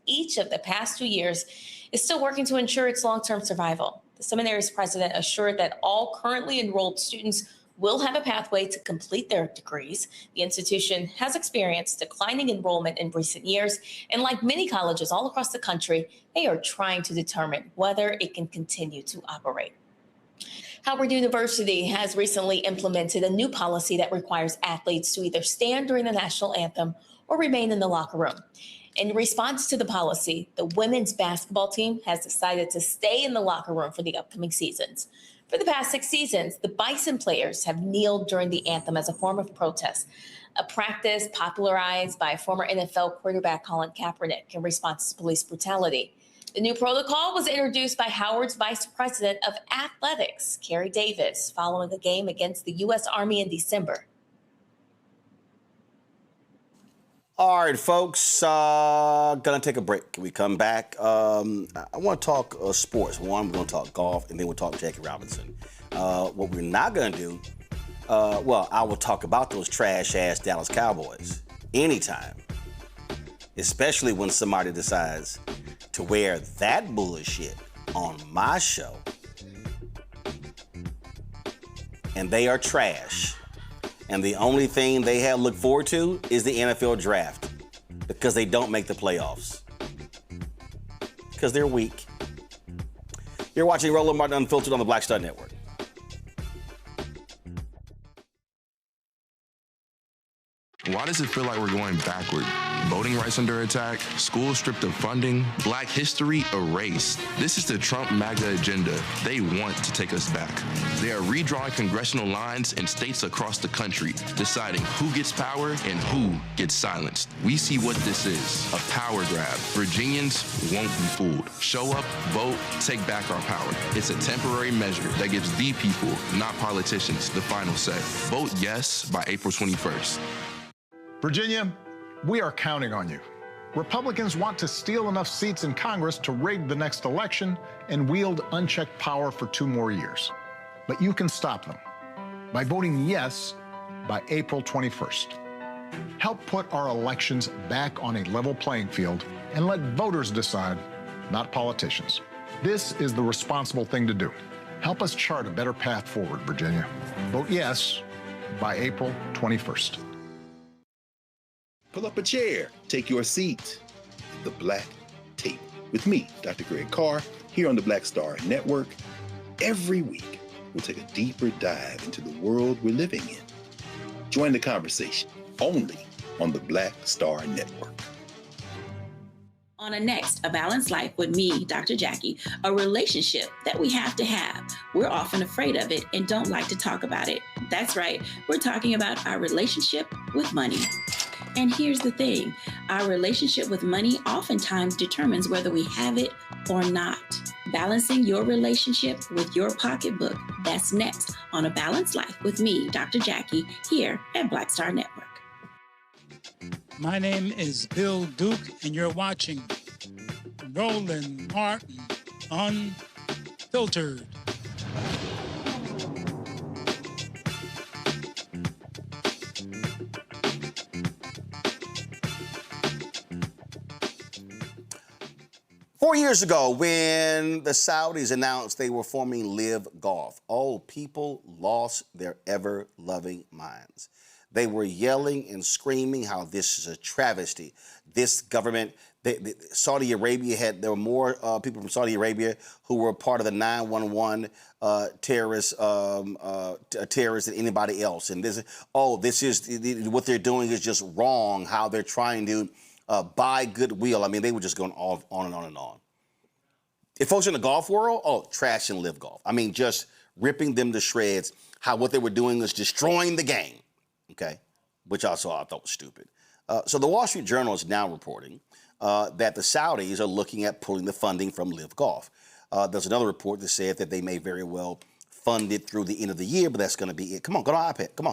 each of the past 2 years, is still working to ensure its long-term survival. The seminary's president assured that all currently enrolled students will have a pathway to complete their degrees. The institution has experienced declining enrollment in recent years, and like many colleges all across the country, they are trying to determine whether it can continue to operate. Howard University has recently implemented a new policy that requires athletes to either stand during the national anthem or remain in the locker room. In response to the policy, the women's basketball team has decided to stay in the locker room for the upcoming seasons. For the past 6 seasons, the Bison players have kneeled during the anthem as a form of protest, a practice popularized by former NFL quarterback Colin Kaepernick in response to police brutality. The new protocol was introduced by Howard's Vice President of Athletics, Kerry Davis, following a game against the U.S. Army in December. All right, folks, gonna take a break. When we come back, I want to talk sports. One, we're gonna talk golf, and then we'll talk Jackie Robinson. What we're not gonna do, I will talk about those trash-ass Dallas Cowboys anytime, especially when somebody decides to wear that bullshit on my show, and they are trash. And the only thing they have to look forward to is the NFL draft, because they don't make the playoffs. Because they're weak. You're watching Roland Martin Unfiltered on the Black Star Network. Why does it feel like we're going backward? Voting rights under attack, schools stripped of funding, Black history erased. This is the Trump MAGA agenda. They want to take us back. They are redrawing congressional lines in states across the country, deciding who gets power and who gets silenced. We see what this is, a power grab. Virginians won't be fooled. Show up, vote, take back our power. It's a temporary measure that gives the people, not politicians, the final say. Vote yes by April 21st. Virginia, we are counting on you. Republicans want to steal enough seats in Congress to rig the next election and wield unchecked power for 2 more years. But you can stop them by voting yes by April 21st. Help put our elections back on a level playing field and let voters decide, not politicians. This is the responsible thing to do. Help us chart a better path forward, Virginia. Vote yes by April 21st. Pull up a chair, take your seat. The Black Tape with me, Dr. Greg Carr, here on the Black Star Network. Every week, we'll take a deeper dive into the world we're living in. Join the conversation only on the Black Star Network. On a next, A Balanced Life with me, Dr. Jackie, a relationship that we have to have. We're often afraid of it and don't like to talk about it. That's right, we're talking about our relationship with money. And here's the thing, our relationship with money oftentimes determines whether we have it or not. Balancing your relationship with your pocketbook, that's next on A Balanced Life with me, Dr. Jackie, here at Black Star Network. My name is Bill Duke, and you're watching Roland Martin Unfiltered. 4 years ago, when the Saudis announced they were forming Live Golf, people lost their ever-loving minds. They were yelling and screaming how this is a travesty. This government, Saudi Arabia there were more people from Saudi Arabia who were part of the 911 terrorists than anybody else. And this is what they're doing is just wrong. How they're trying to buy goodwill. I mean, they were just going on and on and on. If folks in the golf world, trash and Live Golf. I mean, just ripping them to shreds. How what they were doing was destroying the game. Okay, which also I thought was stupid. So the Wall Street Journal is now reporting that the Saudis are looking at pulling the funding from Live Golf. There's another report that said that they may very well fund it through the end of the year, but that's going to be it. Come on, go to iPad. Come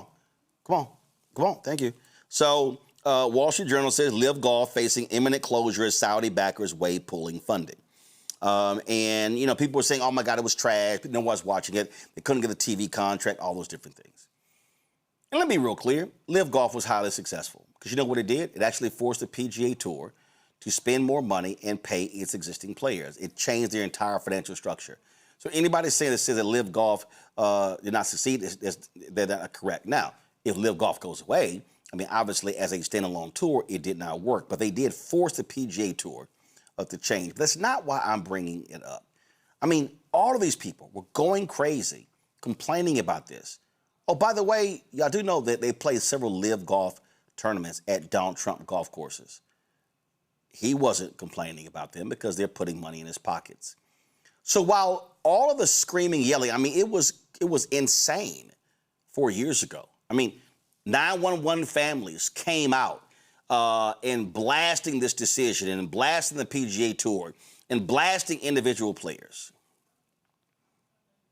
on. Thank you. So Wall Street Journal says Live Golf facing imminent closure as Saudi backers weigh pulling funding. And, people were saying, oh, my God, it was trash. But no one was watching it. They couldn't get a TV contract, all those different things. And let me be real clear. Live Golf was highly successful because you know what it did? It actually forced the PGA Tour to spend more money and pay its existing players. It changed their entire financial structure. So anybody saying that says that Live Golf did not succeed, they're not correct. Now, if Live Golf goes away, I mean, obviously, as a standalone tour, it did not work. But they did force the PGA Tour to change. But that's not why I'm bringing it up. I mean, all of these people were going crazy, complaining about this. Oh, by the way, y'all do know that they played several Live Golf tournaments at Donald Trump golf courses. He wasn't complaining about them because they're putting money in his pockets. So while all of the screaming, yelling, I mean, it was insane 4 years ago. I mean, 911 families came out and blasting this decision and blasting the PGA Tour and blasting individual players.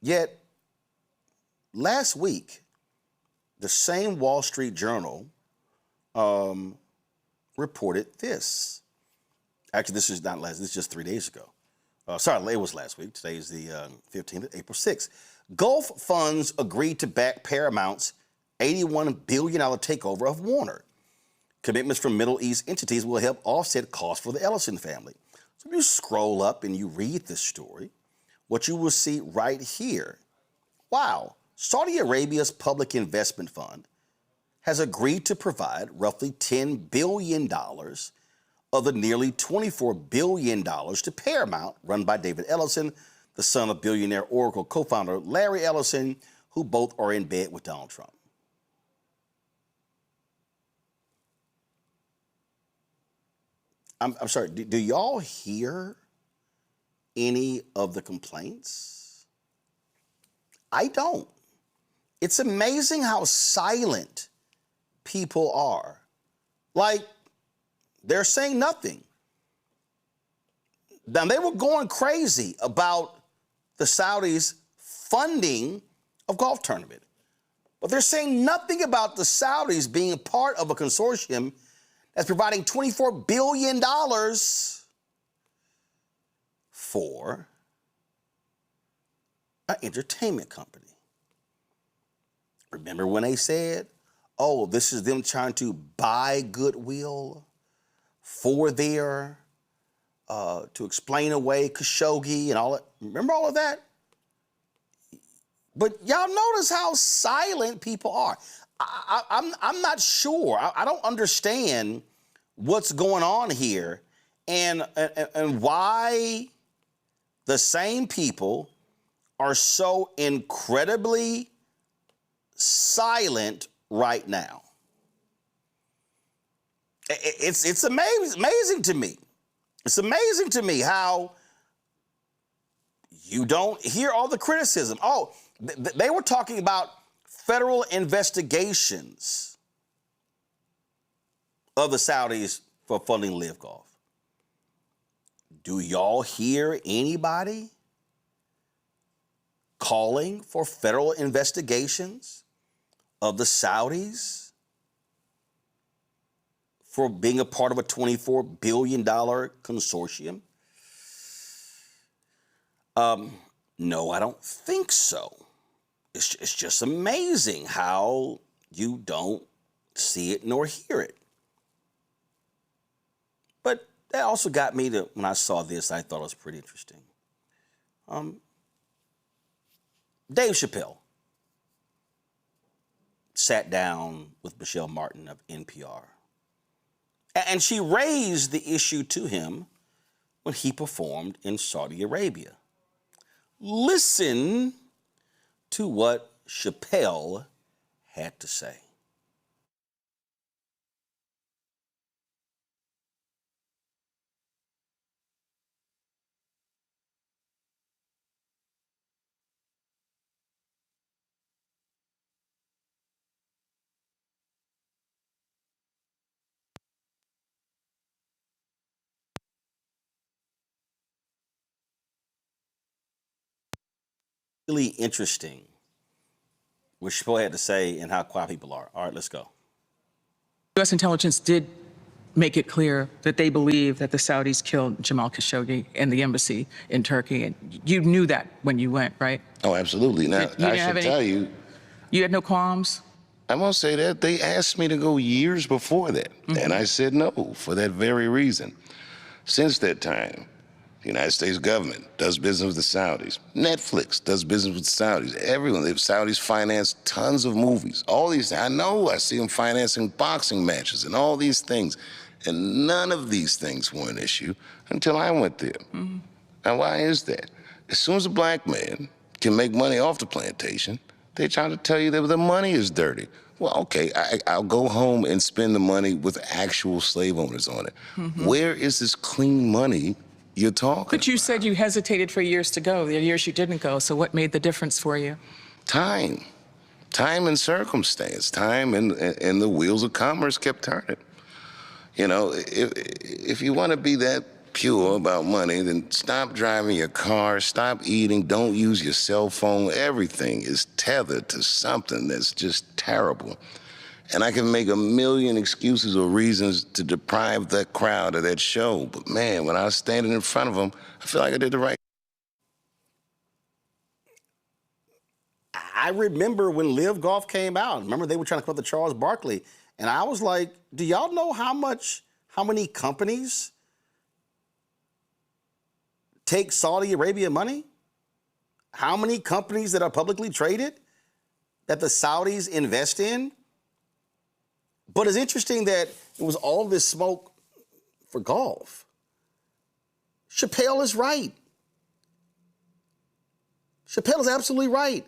Yet, last week, the same Wall Street Journal reported this. Actually, this is not last, this is just 3 days ago. Sorry, it was last week. Today is the 15th, April 6th. Gulf funds agreed to back Paramount's $81 billion takeover of Warner. Commitments from Middle East entities will help offset costs for the Ellison family. So if you scroll up and you read this story, what you will see right here, wow, Saudi Arabia's public investment fund has agreed to provide roughly $10 billion of the nearly $24 billion to Paramount, run by David Ellison, the son of billionaire Oracle co-founder Larry Ellison, who both are in bed with Donald Trump. I'm sorry, do y'all hear any of the complaints? I don't. It's amazing how silent people are. Like, they're saying nothing. Now, they were going crazy about the Saudis' funding of golf tournament. But they're saying nothing about the Saudis being a part of a consortium that's providing $24 billion for an entertainment company. Remember when they said, oh, this is them trying to buy goodwill for their, to explain away Khashoggi and all that. Remember all of that? But y'all notice how silent people are. I'm not sure. I don't understand what's going on here and why the same people are so incredibly silent right now. It's amazing to me. It's amazing to me how you don't hear all the criticism. Oh, they were talking about federal investigations of the Saudis for funding Live Golf. Do y'all hear anybody calling for federal investigations of the Saudis for being a part of a $24 billion consortium? No, I don't think so. It's just amazing how you don't see it nor hear it. But that also got me to, when I saw this, I thought it was pretty interesting. Dave Chappelle sat down with Michelle Martin of NPR. And she raised the issue to him when he performed in Saudi Arabia. Listen to what Chappelle had to say. Really interesting what Chappelle had to say and how quiet people are. All right, let's go. U.S. intelligence did make it clear that they believe that the Saudis killed Jamal Khashoggi in the embassy in Turkey. And you knew that when you went, right? Oh, absolutely. Now, I should tell you. You had no qualms? I won't say that. They asked me to go years before that, and I said no for that very reason. Since that time, the United States government does business with the Saudis. Netflix does business with the Saudis. Everyone, the Saudis finance tons of movies. All these, I know, I see them financing boxing matches and all these things. And none of these things were an issue until I went there. Now, why is that? As soon as a black man can make money off the plantation, they try to tell you that the money is dirty. Well, okay, I'll go home and spend the money with actual slave owners on it. Where is this clean money you're talking But you said you hesitated for years to go. There are years you didn't go. So what made the difference for you? Time. Time and circumstance. Time and the wheels of commerce kept turning. You know, if you want to be that pure about money, then stop driving your car, stop eating, don't use your cell phone. Everything is tethered to something that's just terrible. And I can make a million excuses or reasons to deprive that crowd of that show. But man, when I was standing in front of them, I feel like I did the right. I remember when Live Golf came out. Remember they were trying to come up with Charles Barkley. And I was like, do y'all know how many companies take Saudi Arabia money? How many companies that are publicly traded that the Saudis invest in? But it's interesting that it was all this smoke for golf. Chappelle is right. Chappelle is absolutely right.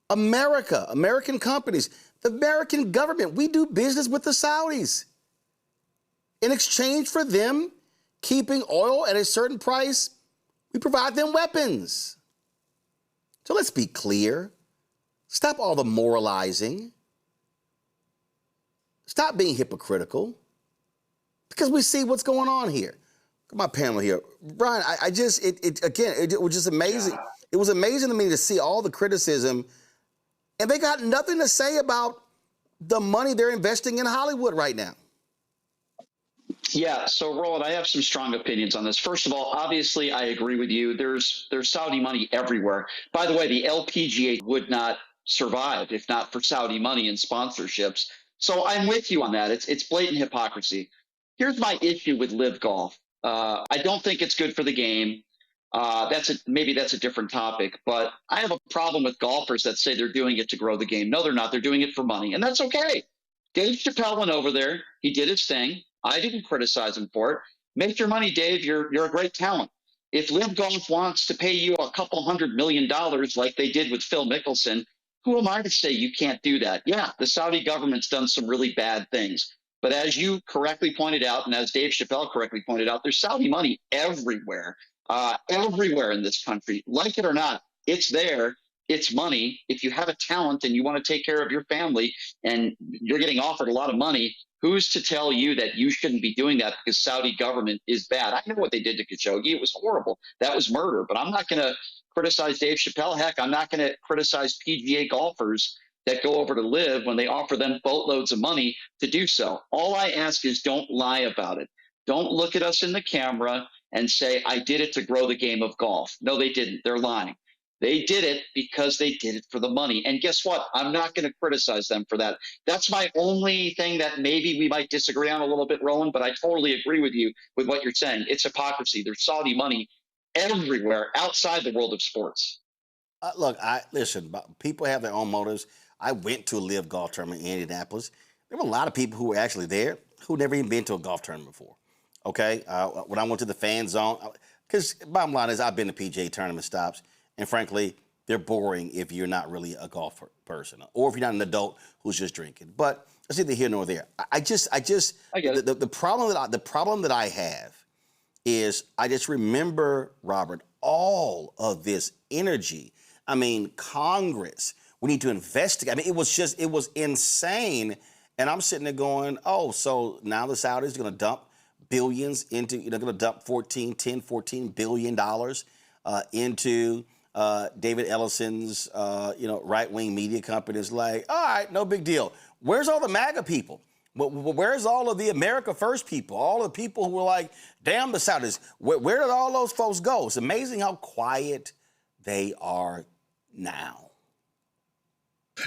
America, American companies, the American government, we do business with the Saudis. In exchange for them keeping oil at a certain price, we provide them weapons. So let's be clear. Stop all the moralizing. Stop being hypocritical, because we see what's going on here. Look at my panel here. Brian, it was just amazing. Yeah. It was amazing to me to see all the criticism, and they got nothing to say about the money they're investing in Hollywood right now. Yeah, so Roland, I have some strong opinions on this. First of all, obviously, I agree with you. There's Saudi money everywhere. By the way, the LPGA would not survive if not for Saudi money and sponsorships. So I'm with you on that. It's blatant hypocrisy. Here's my issue with Live Golf. I don't think it's good for the game. Maybe that's a different topic, but I have a problem with golfers that say they're doing it to grow the game. No, they're not. They're doing it for money, and that's okay. Dave Chappelle went over there. He did his thing. I didn't criticize him for it. Make your money, Dave. You're a great talent. If Live Golf wants to pay you a couple $100 million like they did with Phil Mickelson, who am I to say you can't do that? Yeah, the Saudi government's done some really bad things. But as you correctly pointed out, and as Dave Chappelle correctly pointed out, there's Saudi money everywhere, everywhere in this country. Like it or not, it's there. It's money. If you have a talent and you want to take care of your family and you're getting offered a lot of money, who's to tell you that you shouldn't be doing that because Saudi government is bad? I know what they did to Khashoggi. It was horrible. That was murder. But I'm not going to criticize Dave Chappelle. Heck, I'm not going to criticize PGA golfers that go over to Live when they offer them boatloads of money to do so. All I ask is don't lie about it. Don't look at us in the camera and say, I did it to grow the game of golf. No, they didn't. They're lying. They did it because they did it for the money. And guess what? I'm not going to criticize them for that. That's my only thing that maybe we might disagree on a little bit, Roland, but I totally agree with you with what you're saying. It's hypocrisy. There's Saudi money everywhere outside the world of sports. Look, listen, people have their own motives. I went to a live golf tournament in Indianapolis. There were a lot of people who were actually there who never even been to a golf tournament before. Okay? When I went to the fan zone, because bottom line is I've been to PGA tournament stops, and frankly, they're boring if you're not really a golf person or if you're not an adult who's just drinking. But that's neither here nor there. I get it. The problem that I have is I just remember, Robert, all of this energy. I mean, Congress, we need to investigate. I mean, it was insane. And I'm sitting there going, oh, so now the Saudis are going to dump billions into, they're going to dump $14 billion into David Ellison's, right-wing media companies. Like, all right, no big deal. Where's all the MAGA people? Where's all of the America First people? All of the people who were like, damn the Saudis. Where did all those folks go? It's amazing how quiet they are now.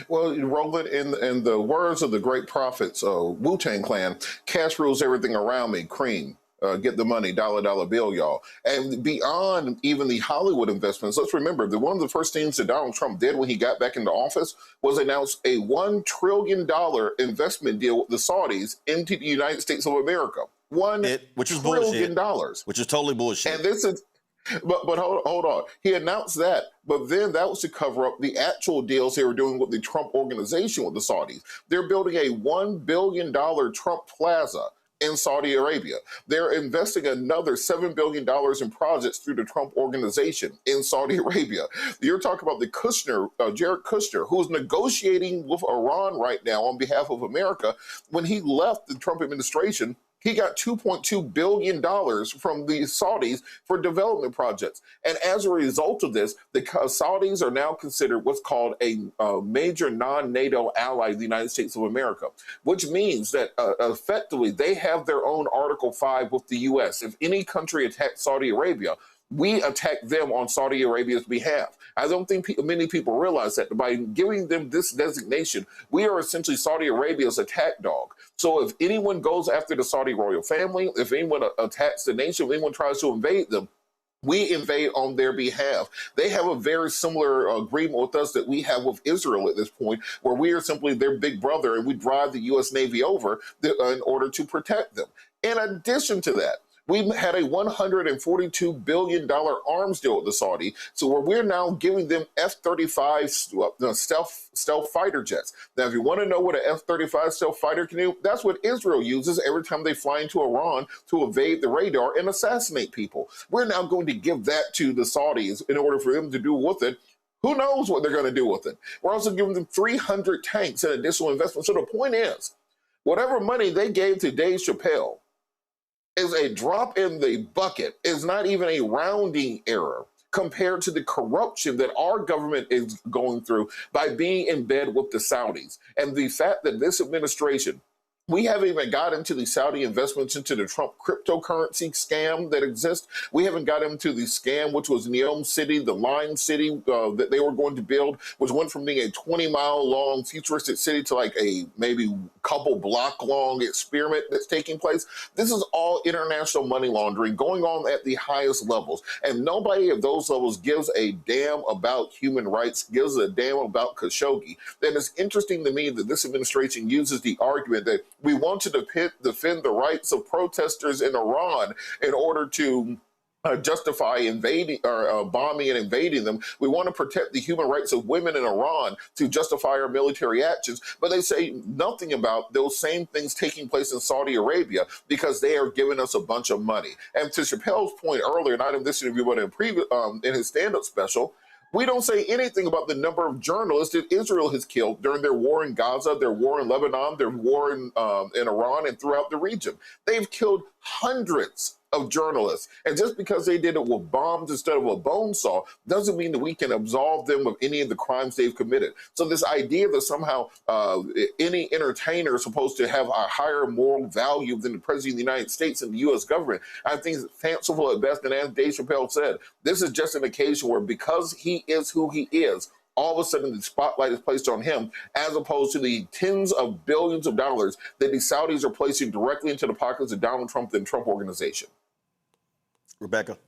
Well, Roland, in the words of the great prophets, Wu-Tang Clan, cash rules everything around me, cream. Get the money, dollar bill, y'all. And beyond even the Hollywood investments, let's remember that one of the first things that Donald Trump did when he got back into office was announce a $1 trillion investment deal with the Saudis into the United States of America. Which is bullshit. Which is totally bullshit. And this is, but hold on. He announced that, but then that was to cover up the actual deals they were doing with the Trump organization with the Saudis. They're building a $1 billion Trump Plaza in Saudi Arabia. They're investing another $7 billion in projects through the Trump organization in Saudi Arabia. You're talking about the Jared Kushner, who's negotiating with Iran right now on behalf of America. When he left the Trump administration, he got $2.2 billion from the Saudis for development projects. And as a result of this, the Saudis are now considered what's called a major non-NATO ally of the United States of America, which means that effectively they have their own Article 5 with the U.S. If any country attacks Saudi Arabia, we attack them on Saudi Arabia's behalf. I don't think many people realize that by giving them this designation, we are essentially Saudi Arabia's attack dog. So if anyone goes after the Saudi royal family, if anyone attacks the nation, if anyone tries to invade them, we invade on their behalf. They have a very similar agreement with us that we have with Israel at this point, where we are simply their big brother and we drive the U.S. Navy over in order to protect them. In addition to that, we had a $142 billion arms deal with the Saudi, so where we're now giving them F-35 stealth fighter jets. Now, if you want to know what an F-35 stealth fighter can do, that's what Israel uses every time they fly into Iran to evade the radar and assassinate people. We're now going to give that to the Saudis in order for them to do with it. Who knows what they're going to do with it? We're also giving them 300 tanks and additional investment. So the point is, whatever money they gave to Dave Chappelle is a drop in the bucket, is not even a rounding error compared to the corruption that our government is going through by being in bed with the Saudis. And the fact that this administration, we haven't even got into the Saudi investments into the Trump cryptocurrency scam that exists. We haven't got into the scam, which was Neom City, the Line City that they were going to build, which went from being a 20-mile-long futuristic city to like a maybe couple block-long experiment that's taking place. This is all international money laundering going on at the highest levels. And nobody at those levels gives a damn about human rights, gives a damn about Khashoggi. And it's interesting to me that this administration uses the argument that we want to defend the rights of protesters in Iran in order to justify invading or bombing and invading them. We want to protect the human rights of women in Iran to justify our military actions, but they say nothing about those same things taking place in Saudi Arabia because they are giving us a bunch of money. And to Chappelle's point earlier, not in this interview, but in his stand-up special, we don't say anything about the number of journalists that Israel has killed during their war in Gaza, their war in Lebanon, their war in Iran, and throughout the region. They've killed hundreds of journalists. And just because they did it with bombs instead of a bone saw doesn't mean that we can absolve them of any of the crimes they've committed. So this idea that somehow any entertainer is supposed to have a higher moral value than the President of the United States and the U.S. government, I think is fanciful at best. And as Dave Chappelle said, this is just an occasion where because he is who he is, all of a sudden the spotlight is placed on him, as opposed to the tens of billions of dollars that the Saudis are placing directly into the pockets of Donald Trump and the Trump organization. Rebecca?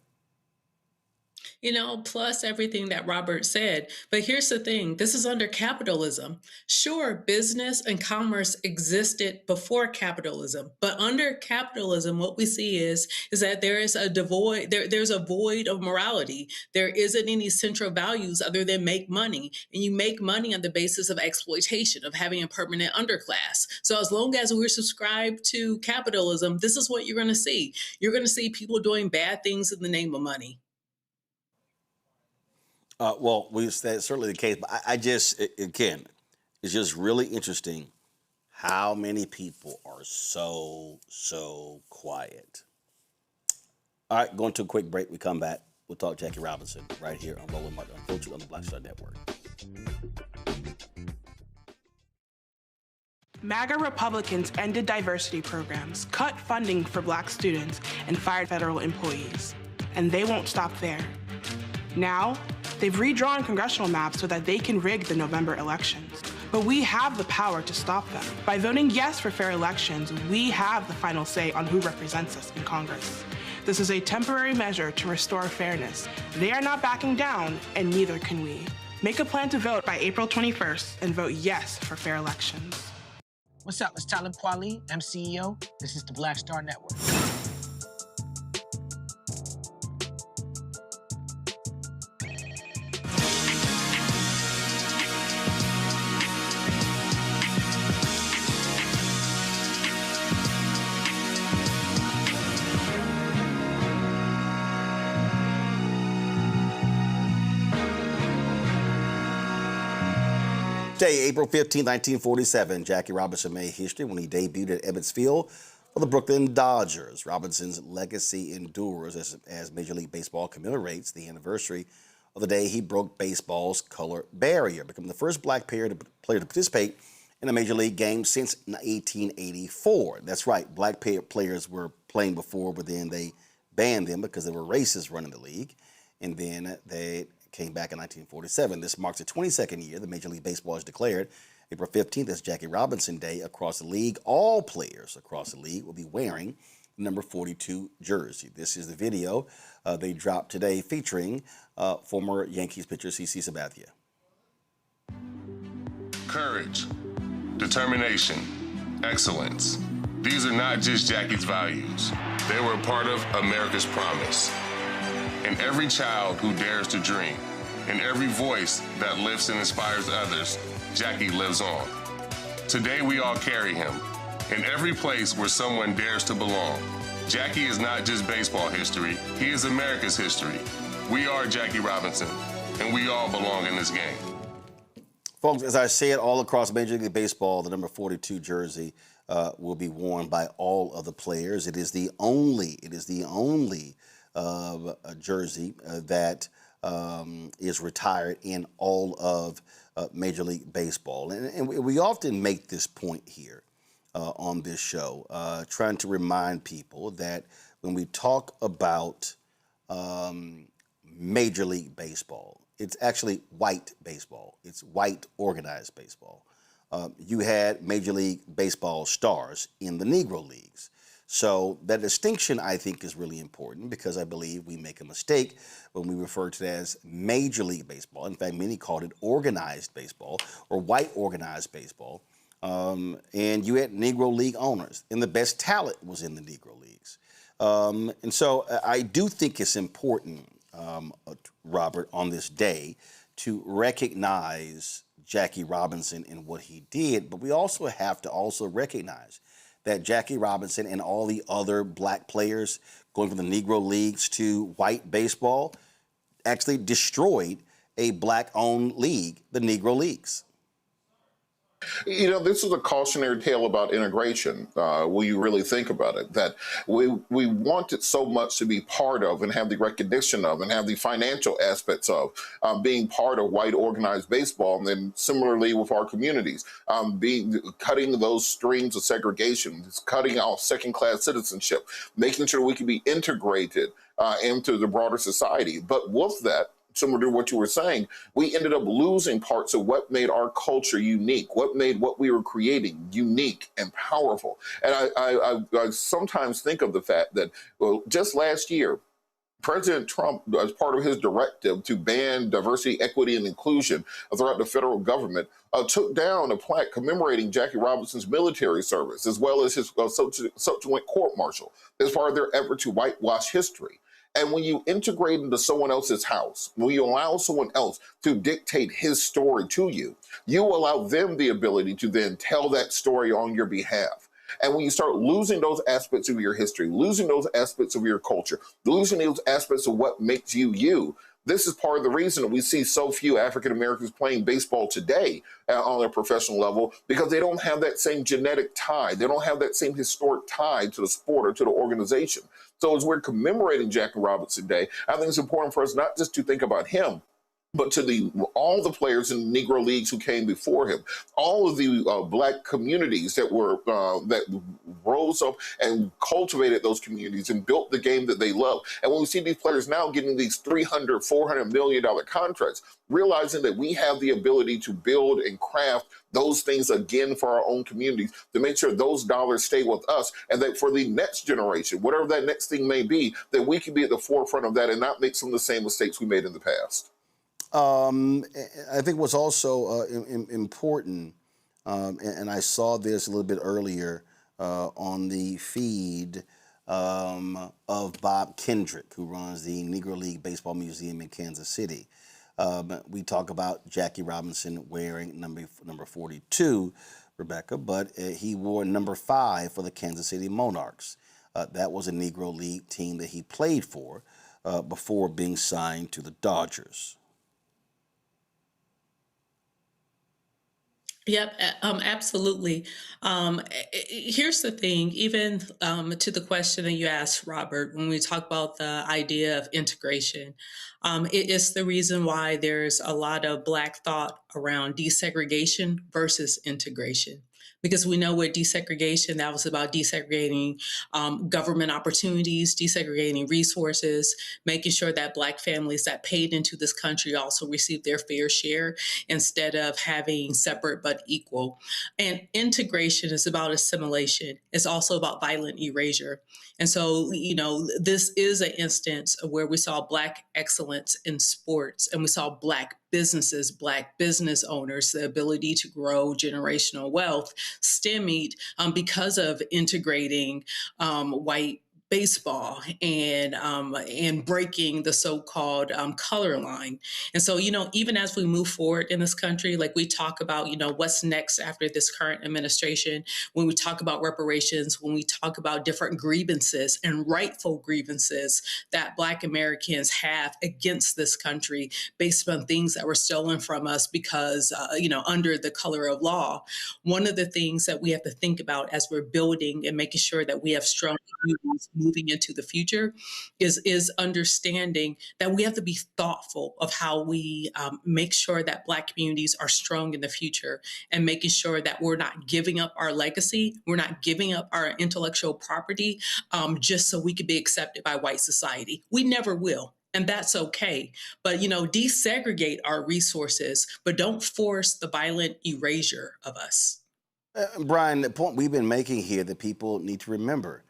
You know, plus everything that Robert said. But here's the thing, this is under capitalism. Sure, business and commerce existed before capitalism, but under capitalism, what we see is that there is a devoid, there's a void of morality. There isn't any central values other than make money. And you make money on the basis of exploitation, of having a permanent underclass. So as long as we're subscribed to capitalism, this is what you're going to see. You're going to see people doing bad things in the name of money. Well, that's certainly the case, but I just, again, it's just really interesting how many people are so quiet. All right, going to a quick break. We come back. We'll talk Jackie Robinson right here on Roland Martin Unfiltered on the Black Star Network. MAGA Republicans ended diversity programs, cut funding for Black students, and fired federal employees. And they won't stop there. Now, they've redrawn congressional maps so that they can rig the November elections. But we have the power to stop them. By voting yes for fair elections, we have the final say on who represents us in Congress. This is a temporary measure to restore fairness. They are not backing down, and neither can we. Make a plan to vote by April 21st and vote yes for fair elections. What's up? It's Talib Kweli. I'm CEO. This is the Black Star Network. Day, April 15, 1947, Jackie Robinson made history when he debuted at Ebbets Field for the Brooklyn Dodgers. Robinson's legacy endures as Major League Baseball commemorates the anniversary of the day he broke baseball's color barrier, becoming the first black player to participate in a Major League game since 1884. That's right, black players were playing before, but then they banned them because there were racists running the league, and then they came back in 1947. This marks the 22nd year that Major League Baseball has declared April 15th as Jackie Robinson Day across the league. All players across the league will be wearing the number 42 jersey. This is the video they dropped today featuring former Yankees pitcher CC Sabathia. Courage, determination, excellence. These are not just Jackie's values. They were a part of America's promise. In every child who dares to dream, in every voice that lifts and inspires others, Jackie lives on. Today we all carry him. In every place where someone dares to belong, Jackie is not just baseball history, he is America's history. We are Jackie Robinson, and we all belong in this game. Folks, as I said, all across Major League Baseball, the number 42 jersey will be worn by all of the players. It is the only a jersey that is retired in all of Major League Baseball. And we often make this point here on this show, trying to remind people that when we talk about Major League Baseball, it's actually white baseball. It's white organized baseball. You had Major League Baseball stars in the Negro Leagues. So that distinction, I think, is really important because I believe we make a mistake when we refer to it as Major League Baseball. In fact, many called it organized baseball or white organized baseball. And you had Negro League owners, and the best talent was in the Negro Leagues. And so I do think it's important, Robert, on this day to recognize Jackie Robinson and what he did, but we also have to also recognize that Jackie Robinson and all the other black players going from the Negro Leagues to white baseball actually destroyed a black-owned league, the Negro Leagues. You know, this is a cautionary tale about integration, when you really think about it, that we want it so much to be part of and have the recognition of and have the financial aspects of being part of white organized baseball. And then similarly with our communities, cutting those streams of segregation, cutting out second-class citizenship, making sure we can be integrated into the broader society. But with that, similar to what you were saying, we ended up losing parts of what made our culture unique, what made what we were creating unique and powerful. And I sometimes think of the fact that, well, just last year, President Trump, as part of his directive to ban diversity, equity, and inclusion throughout the federal government, took down a plaque commemorating Jackie Robinson's military service, as well as his subsequent court-martial, as part of their effort to whitewash history. And when you integrate into someone else's house, when you allow someone else to dictate his story to you, you allow them the ability to then tell that story on your behalf. And when you start losing those aspects of your history, losing those aspects of your culture, losing those aspects of what makes you you, this is part of the reason that we see so few African Americans playing baseball today on a professional level, because they don't have that same genetic tie. They don't have that same historic tie to the sport or to the organization. So as we're commemorating Jackie Robinson Day, I think it's important for us not just to think about him, but to all the players in the Negro Leagues who came before him, all of the Black communities that that rose up and cultivated those communities and built the game that they love. And when we see these players now getting these $300, $400 million contracts, realizing that we have the ability to build and craft those things again for our own communities, to make sure those dollars stay with us, and that for the next generation, whatever that next thing may be, that we can be at the forefront of that and not make some of the same mistakes we made in the past. I think what's also important, and I saw this a little bit earlier on the feed of Bob Kendrick, who runs the Negro League Baseball Museum in Kansas City. We talk about Jackie Robinson wearing number 42, Rebecca, but he wore number 5 for the Kansas City Monarchs. That was a Negro League team that he played for before being signed to the Dodgers. Yep, absolutely. Here's the thing, even to the question that you asked, Robert, when we talk about the idea of integration, it is the reason why there's a lot of Black thought around desegregation versus integration. Because we know with desegregation, that was about desegregating government opportunities, desegregating resources, making sure that Black families that paid into this country also received their fair share instead of having separate but equal. And integration is about assimilation. It's also about violent erasure. And so, you know, this is an instance where we saw Black excellence in sports, and we saw Black businesses, Black business owners, the ability to grow generational wealth stemmed because of integrating white baseball and breaking the so-called color line. And so, you know, even as we move forward in this country, like we talk about, you know, what's next after this current administration, when we talk about reparations, when we talk about different grievances and rightful grievances that Black Americans have against this country based on things that were stolen from us because, you know, under the color of law, one of the things that we have to think about as we're building and making sure that we have strong communities moving into the future is understanding that we have to be thoughtful of how we make sure that Black communities are strong in the future, and making sure that we're not giving up our legacy, we're not giving up our intellectual property just so we can be accepted by white society. We never will. And that's okay. But, you know, desegregate our resources, but don't force the violent erasure of us. Brian, the point we've been making here that people need to remember,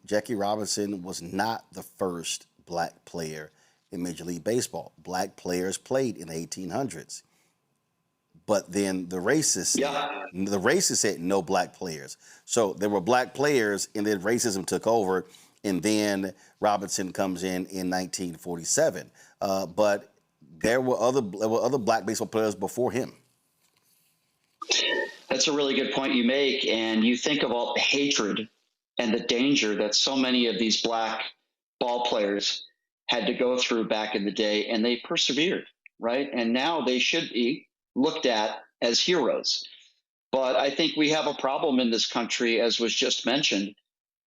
Jackie Robinson was not the first Black player in Major League Baseball. Black players played in the 1800s. But then the racists said no Black players. So there were Black players, and then racism took over, and then Robinson comes in 1947. But there were other Black baseball players before him. That's a really good point you make. And you think of all the hatred and the danger that so many of these Black ball players had to go through back in the day, and they persevered, right? And now they should be looked at as heroes. But I think we have a problem in this country, as was just mentioned.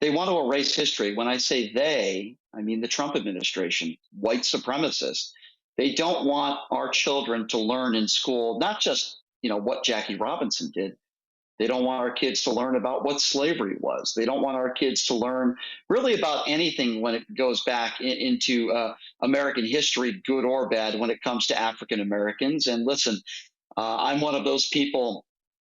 They want to erase history. When I say they, I mean the Trump administration, white supremacists. They don't want our children to learn in school, not just, what Jackie Robinson did. They don't want our kids to learn about what slavery was. They don't want our kids to learn really about anything when it goes back into American history, good or bad, when it comes to African Americans. And listen, I'm one of those people.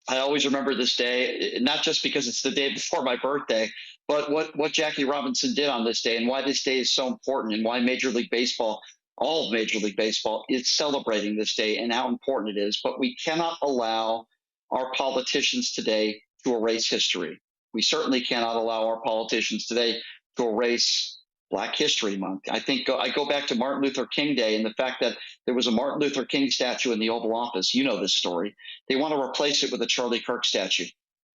I always remember this day, not just because it's the day before my birthday, but what Jackie Robinson did on this day and why this day is so important and why Major League Baseball, all of Major League Baseball, is celebrating this day and how important it is. But we cannot allow our politicians today to erase history. We certainly cannot allow our politicians today to erase Black History Month. I think I go back to Martin Luther King Day and the fact that there was a Martin Luther King statue in the Oval Office. You know this story. They want to replace it with a Charlie Kirk statue.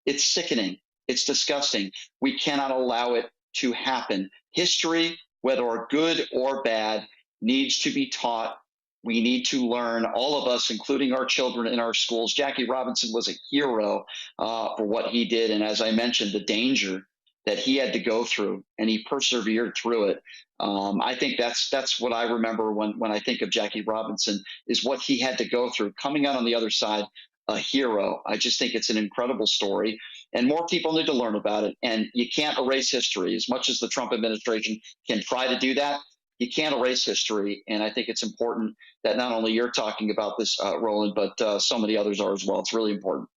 It's sickening. It's disgusting. We cannot allow it to happen. History, whether good or bad, needs to be taught. We need to learn, all of us, including our children in our schools. Jackie Robinson was a hero for what he did. And as I mentioned, the danger that he had to go through, and he persevered through it. I think that's what I remember when I think of Jackie Robinson, is what he had to go through, coming out on the other side, a hero. I just think it's an incredible story, and more people need to learn about it. And you can't erase history. As much as the Trump administration can try to do that, you can't erase history. And I think it's important that not only you're talking about this, Roland, but so many others are as well. It's really important.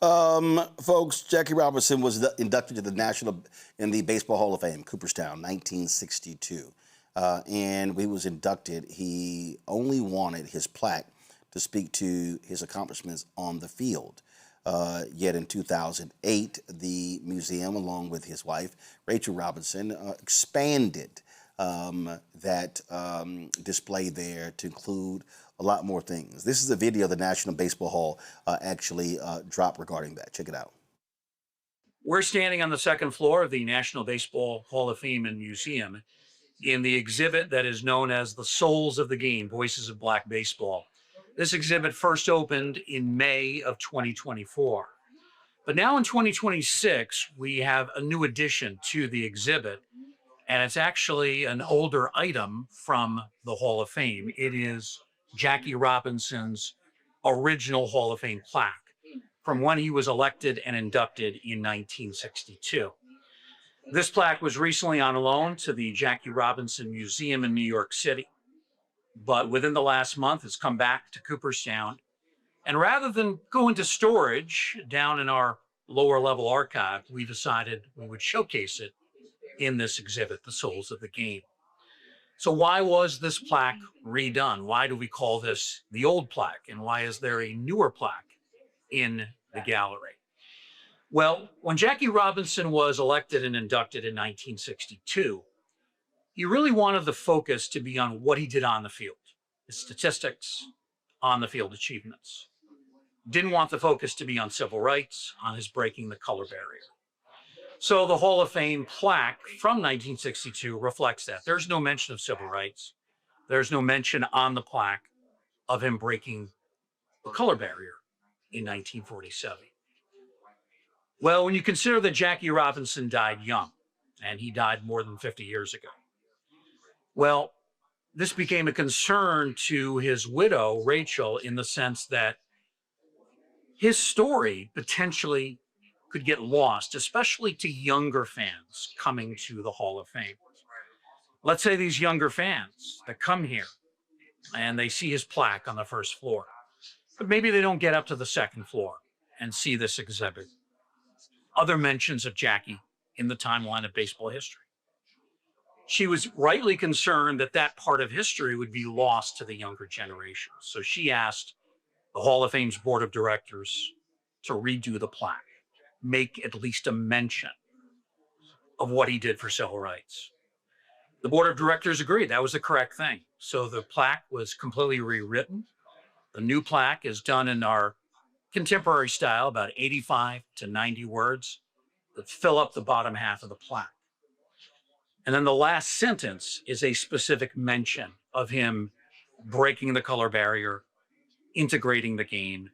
Folks, Jackie Robinson was inducted to in the Baseball Hall of Fame, Cooperstown, 1962. And when he was inducted, he only wanted his plaque to speak to his accomplishments on the field. Yet in 2008, the museum, along with his wife, Rachel Robinson, expanded that display there to include a lot more things. This is a video the National Baseball Hall actually dropped regarding that. Check it out. We're standing on the second floor of the National Baseball Hall of Fame and Museum in the exhibit that is known as the Souls of the Game, Voices of Black Baseball. This exhibit first opened in May of 2024. But now in 2026, we have a new addition to the exhibit, and it's actually an older item from the Hall of Fame. It is Jackie Robinson's original Hall of Fame plaque from when he was elected and inducted in 1962. This plaque was recently on loan to the Jackie Robinson Museum in New York City, but within the last month, it's come back to Cooperstown. And rather than go into storage down in our lower level archive, we decided we would showcase it in this exhibit, The Souls of the Game. So why was this plaque redone? Why do we call this the old plaque? And why is there a newer plaque in the gallery? Well, when Jackie Robinson was elected and inducted in 1962, he really wanted the focus to be on what he did on the field, his statistics, on the field achievements. Didn't want the focus to be on civil rights, on his breaking the color barrier. So the Hall of Fame plaque from 1962 reflects that. There's no mention of civil rights. There's no mention on the plaque of him breaking the color barrier in 1947. Well, when you consider that Jackie Robinson died young, and he died more than 50 years ago, well, this became a concern to his widow, Rachel, in the sense that his story potentially could get lost, especially to younger fans coming to the Hall of Fame. Let's say these younger fans that come here and they see his plaque on the first floor, but maybe they don't get up to the second floor and see this exhibit. Other mentions of Jackie in the timeline of baseball history. She was rightly concerned that that part of history would be lost to the younger generation. So she asked the Hall of Fame's board of directors to redo the plaque, make at least a mention of what he did for civil rights. The board of directors agreed that was the correct thing. So the plaque was completely rewritten. The new plaque is done in our contemporary style, about 85 to 90 words that fill up the bottom half of the plaque. And then the last sentence is a specific mention of him breaking the color barrier, integrating the game,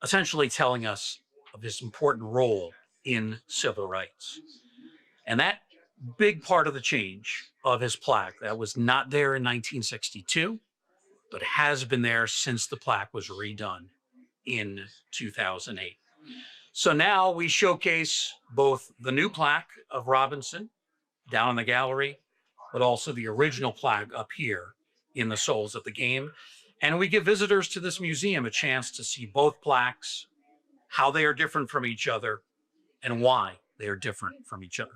essentially telling us of his important role in civil rights. And that big part of the change of his plaque that was not there in 1962, but has been there since the plaque was redone in 2008. So now we showcase both the new plaque of Robinson down in the gallery, but also the original plaque up here in the Souls of the Game. And we give visitors to this museum a chance to see both plaques, how they are different from each other, and why they are different from each other.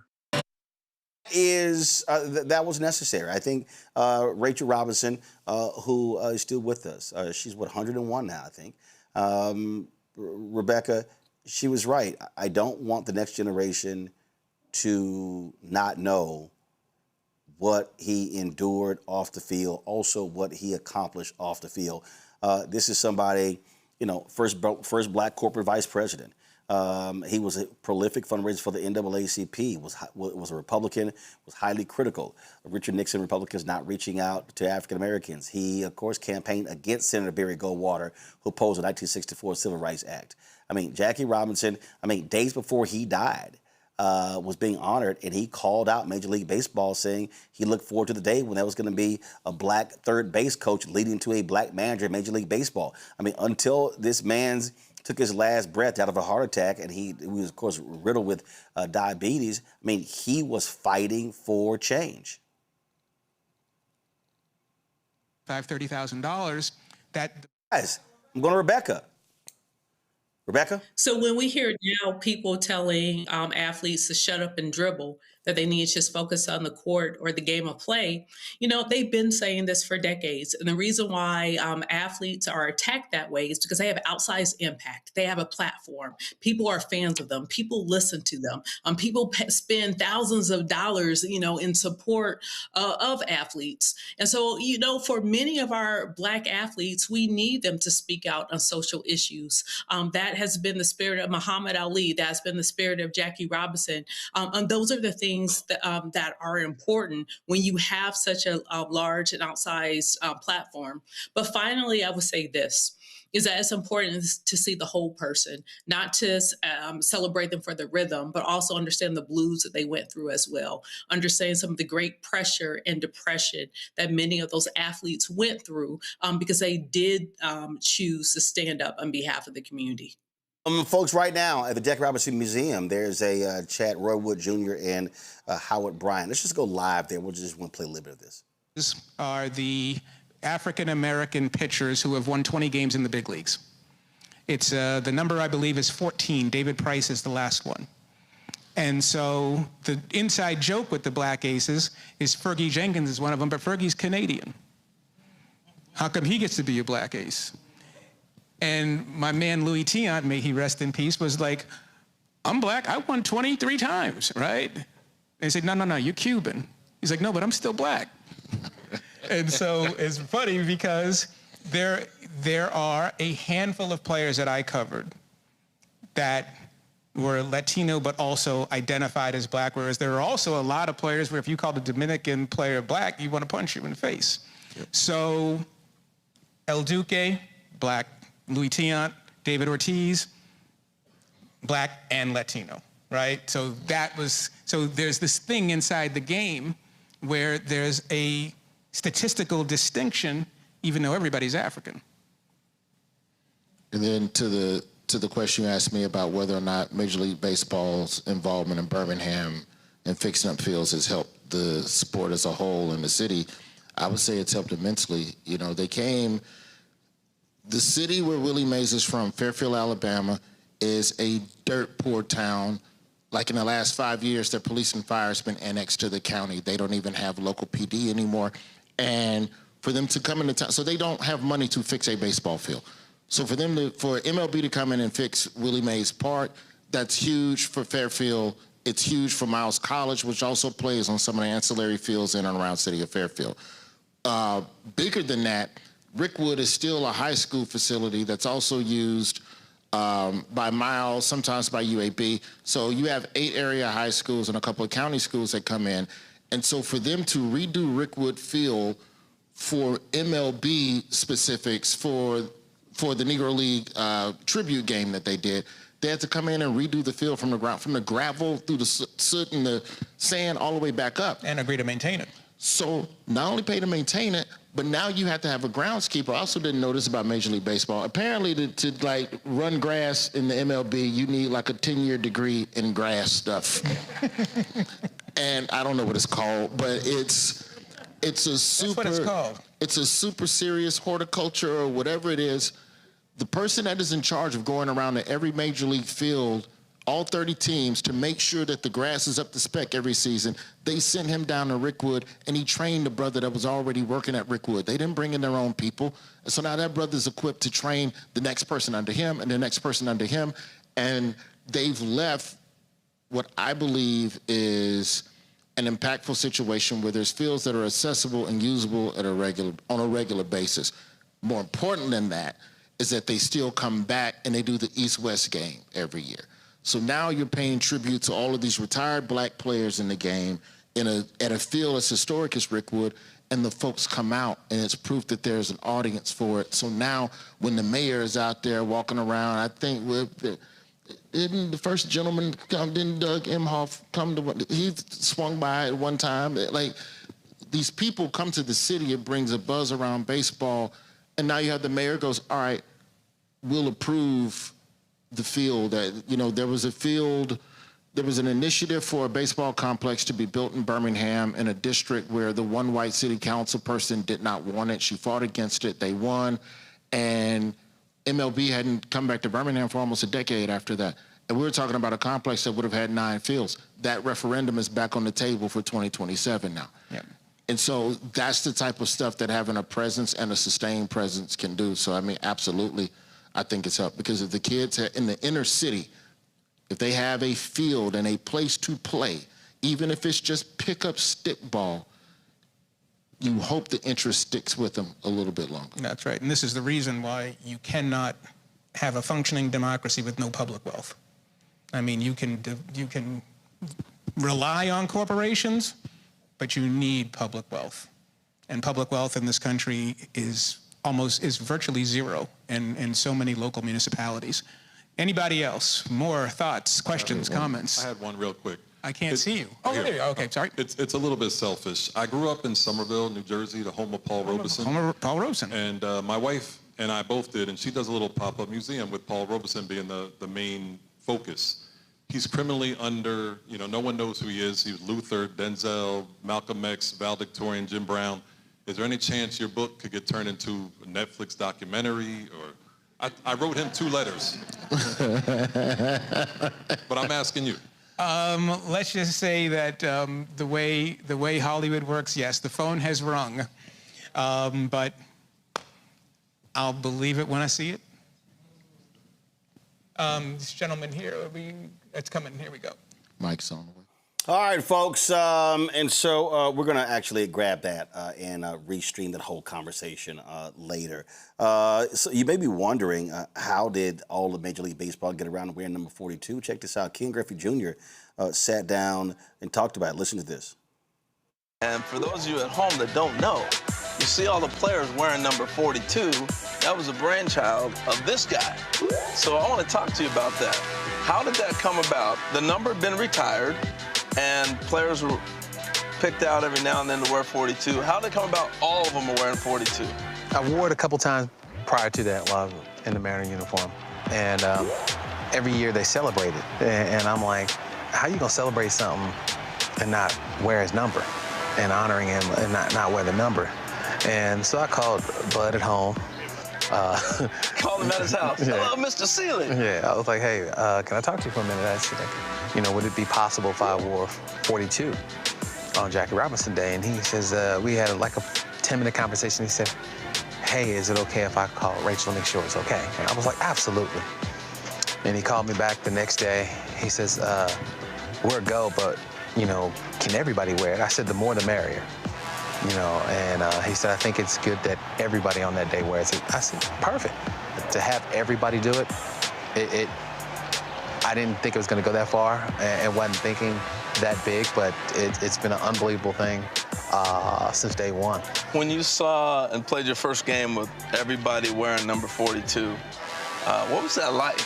That was necessary. I think Rachel Robinson, who is still with us, she's 101 now, I think. Rebecca, she was right. I don't want the next generation to not know what he endured off the field, also what he accomplished off the field. This is somebody, first black corporate vice president. He was a prolific fundraiser for the NAACP, was a Republican, was highly critical of Richard Nixon Republicans not reaching out to African Americans. He, of course, campaigned against Senator Barry Goldwater, who opposed the 1964 Civil Rights Act. Jackie Robinson, days before he died, was being honored, and he called out Major League Baseball, saying he looked forward to the day when there was going to be a black third base coach leading to a black manager in Major League Baseball. Until this man's took his last breath out of a heart attack, and he was, of course, riddled with diabetes. He was fighting for change. $30,000. Guys, I'm going to Rebecca. Rebecca? So when we hear now people telling athletes to shut up and dribble, that they need to just focus on the court or the game of play, they've been saying this for decades. And the reason why athletes are attacked that way is because they have outsized impact. They have a platform. People are fans of them. People listen to them. People spend thousands of dollars, in support of athletes. And so, for many of our Black athletes, we need them to speak out on social issues. That has been the spirit of Muhammad Ali. That's been the spirit of Jackie Robinson. And those are the things that are important when you have such a large and outsized platform. But finally, I would say this, is that it's important to see the whole person, not to celebrate them for the rhythm, but also understand the blues that they went through as well. Understand some of the great pressure and depression that many of those athletes went through because they did choose to stand up on behalf of the community. Folks, right now at the Jackie Robinson Museum, there's a Chad Roywood Jr. and Howard Bryant. Let's just go live there. We'll just want to play a little bit of this. These are the African-American pitchers who have won 20 games in the big leagues. It's the number, I believe, is 14. David Price is the last one. And so the inside joke with the Black Aces is Fergie Jenkins is one of them, but Fergie's Canadian. How come he gets to be a Black Ace? And my man Louis Tiant, may he rest in peace, was like, I'm Black, I won 23 times, right? And they said, no, you're Cuban. He's like, no, but I'm still Black. And so it's funny because there are a handful of players that I covered that were Latino but also identified as Black, whereas there are also a lot of players where if you call the Dominican player Black, you want to punch him in the face. Yep. So El Duque, Black. Louis Tiant, David Ortiz, Black and Latino, right? So there's this thing inside the game where there's a statistical distinction, even though everybody's African. And then to the question you asked me about whether or not Major League Baseball's involvement in Birmingham and fixing up fields has helped the sport as a whole in the city, I would say it's helped immensely. They came. The city where Willie Mays is from, Fairfield, Alabama, is a dirt poor town. Like in the last 5 years, their police and fire has been annexed to the county. They don't even have local PD anymore. And for them to come into town, so they don't have money to fix a baseball field. So for MLB to come in and fix Willie Mays Park, that's huge for Fairfield. It's huge for Miles College, which also plays on some of the ancillary fields in and around the city of Fairfield. Bigger than that, Rickwood is still a high school facility that's also used by Miles, sometimes by UAB. So you have 8 area high schools and a couple of county schools that come in. And so for them to redo Rickwood Field for MLB specifics for the Negro League tribute game that they did, They had to come in and redo the field from the ground, from the gravel through the soot and the sand all the way back up. And agree to maintain it. So not only pay to maintain it, but now you have to have a groundskeeper. I also didn't know this about Major League Baseball. Apparently to like run grass in the MLB, you need like a 10-year degree in grass stuff. And I don't know what it's called, but it's a super, That's what it's called. It's a super serious horticulture or whatever it is. The person that is in charge of going around to every major league field, all 30 teams, to make sure that the grass is up to spec every season, they sent him down to Rickwood, and he trained the brother that was already working at Rickwood. They didn't bring in their own people. And so now that brother's equipped to train the next person under him and the next person under him. And they've left what I believe is an impactful situation where there's fields that are accessible and usable on a regular basis. More important than that is that they still come back and they do the East-West game every year. So now you're paying tribute to all of these retired black players in the game at a field as historic as Rickwood, and the folks come out, and it's proof that there's an audience for it. So now when the mayor is out there walking around, I think didn't the first gentleman come, didn't Doug Emhoff come to, he swung by at one time. Like, these people come to the city, it brings a buzz around baseball, and now you have the mayor goes, all right, we'll approve the field. There was an initiative for a baseball complex to be built in Birmingham in a district where the one white city council person did not want it. She fought against it, they won, and MLB hadn't come back to Birmingham for almost a decade after that. And we were talking about a complex that would have had 9 fields. That referendum is back on the table for 2027 now. Yep. And so that's the type of stuff that having a presence and a sustained presence can do. So, I mean, absolutely, I think it's up. Because if the kids in the inner city, if they have a field and a place to play, even if it's just pick up stickball, you hope the interest sticks with them a little bit longer. That's right. And this is the reason why you cannot have a functioning democracy with no public wealth. I mean, you can rely on corporations, but you need public wealth. And public wealth in this country is virtually zero in so many local municipalities. Anybody else? More thoughts, questions, comments? I had one real quick. I can't see you. Oh, there you go. Okay, sorry. It's a little bit selfish. I grew up in Somerville, New Jersey, the home of Paul Robeson. Paul Robeson. And my wife and I both did, and she does a little pop-up museum with Paul Robeson being the main focus. He's criminally under, no one knows who he is. He was Luther, Denzel, Malcolm X, valedictorian, Jim Brown. Is there any chance your book could get turned into a Netflix documentary? Or I wrote him 2 letters. But I'm asking you. Let's just say that the way Hollywood works, yes, the phone has rung, but I'll believe it when I see it. This gentleman here, it's coming. Here we go. Mike's on the way. All right, folks, and so we're going to actually grab that and restream that whole conversation later. So you may be wondering, how did all of Major League Baseball get around to wearing number 42? Check this out. Ken Griffey Jr. Sat down and talked about it. Listen to this. And for those of you at home that don't know, you see all the players wearing number 42. That was a brainchild of this guy. So I want to talk to you about that. How did that come about? The number had been retired, and players were picked out every now and then to wear 42. How did it come about all of them are wearing 42? I wore it a couple times prior to that while I was in the Mariner uniform. And every year they celebrate it. And I'm like, how you gonna celebrate something and not wear his number and honoring him and not wear the number? And so I called Bud at home. Called him at his house. Yeah. Hello, Mr. Seeley. Yeah, I was like, hey, can I talk to you for a minute? I said, would it be possible if I wore 42 on Jackie Robinson Day? And he says, we had like a 10-minute conversation. He said, hey, is it okay if I call Rachel and make sure it's okay? And I was like, absolutely. And he called me back the next day. He says, we're a go, but, can everybody wear it? I said, the more the merrier. And he said, I think it's good that everybody on that day wears it. I said, perfect. To have everybody do it, I didn't think it was going to go that far and wasn't thinking that big, but it's been an unbelievable thing since day one. When you saw and played your first game with everybody wearing number 42, what was that like?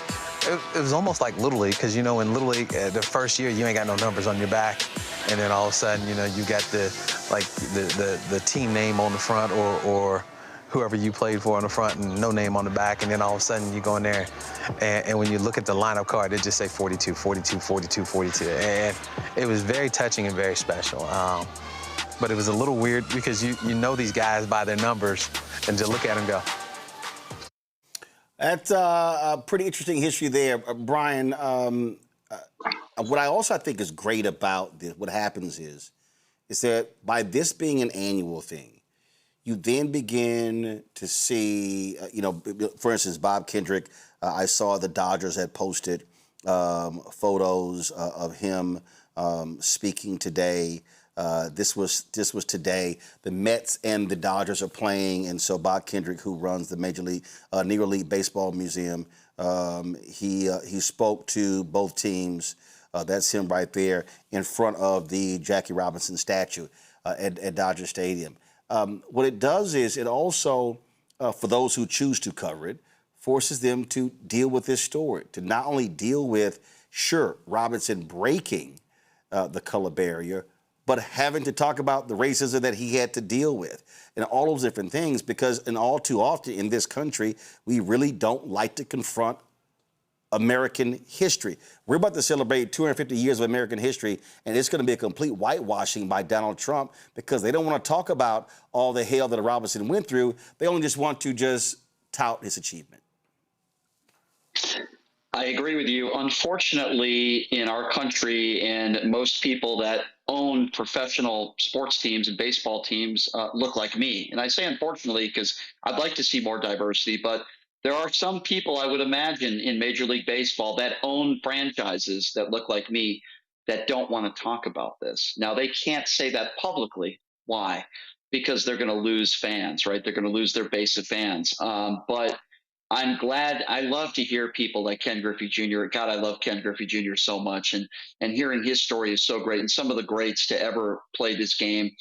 it was almost like Little League, because, you know, in Little League, the first year, you ain't got no numbers on your back. And then all of a sudden, you know, you got the team name on the front or whoever you played for on the front and no name on the back. And then all of a sudden, you go in there, and when you look at the lineup card, it just say 42, 42, 42, 42. And it was very touching and very special. But it was a little weird because you know these guys by their numbers, and to look at them go. That's a pretty interesting history there, Brian. What I also think is great about this, what happens is that by this being an annual thing, you then begin to see, for instance, Bob Kendrick. I saw the Dodgers had posted photos of him speaking today. This was today. The Mets and the Dodgers are playing, and so Bob Kendrick, who runs the Negro League Baseball Museum, he spoke to both teams. That's him right there in front of the Jackie Robinson statue at Dodger Stadium. What it does is it also, for those who choose to cover it, forces them to deal with this story, to not only deal with, sure, Robinson breaking the color barrier, but having to talk about the racism that he had to deal with and all those different things, because all too often in this country, we really don't like to confront American history. We're about to celebrate 250 years of American history, and it's going to be a complete whitewashing by Donald Trump because they don't want to talk about all the hell that Robinson went through. They only just want to just tout his achievement. I agree with you. Unfortunately, in our country, and most people that own professional sports teams and baseball teams look like me. And I say unfortunately because I'd like to see more diversity, but there are some people I would imagine in Major League Baseball that own franchises that look like me that don't want to talk about this. Now, they can't say that publicly. Why? Because they're going to lose fans, right? They're going to lose their base of fans. But I'm glad. I love to hear people like Ken Griffey Jr. God, I love Ken Griffey Jr. so much. And hearing his story is so great. And some of the greats to ever play this game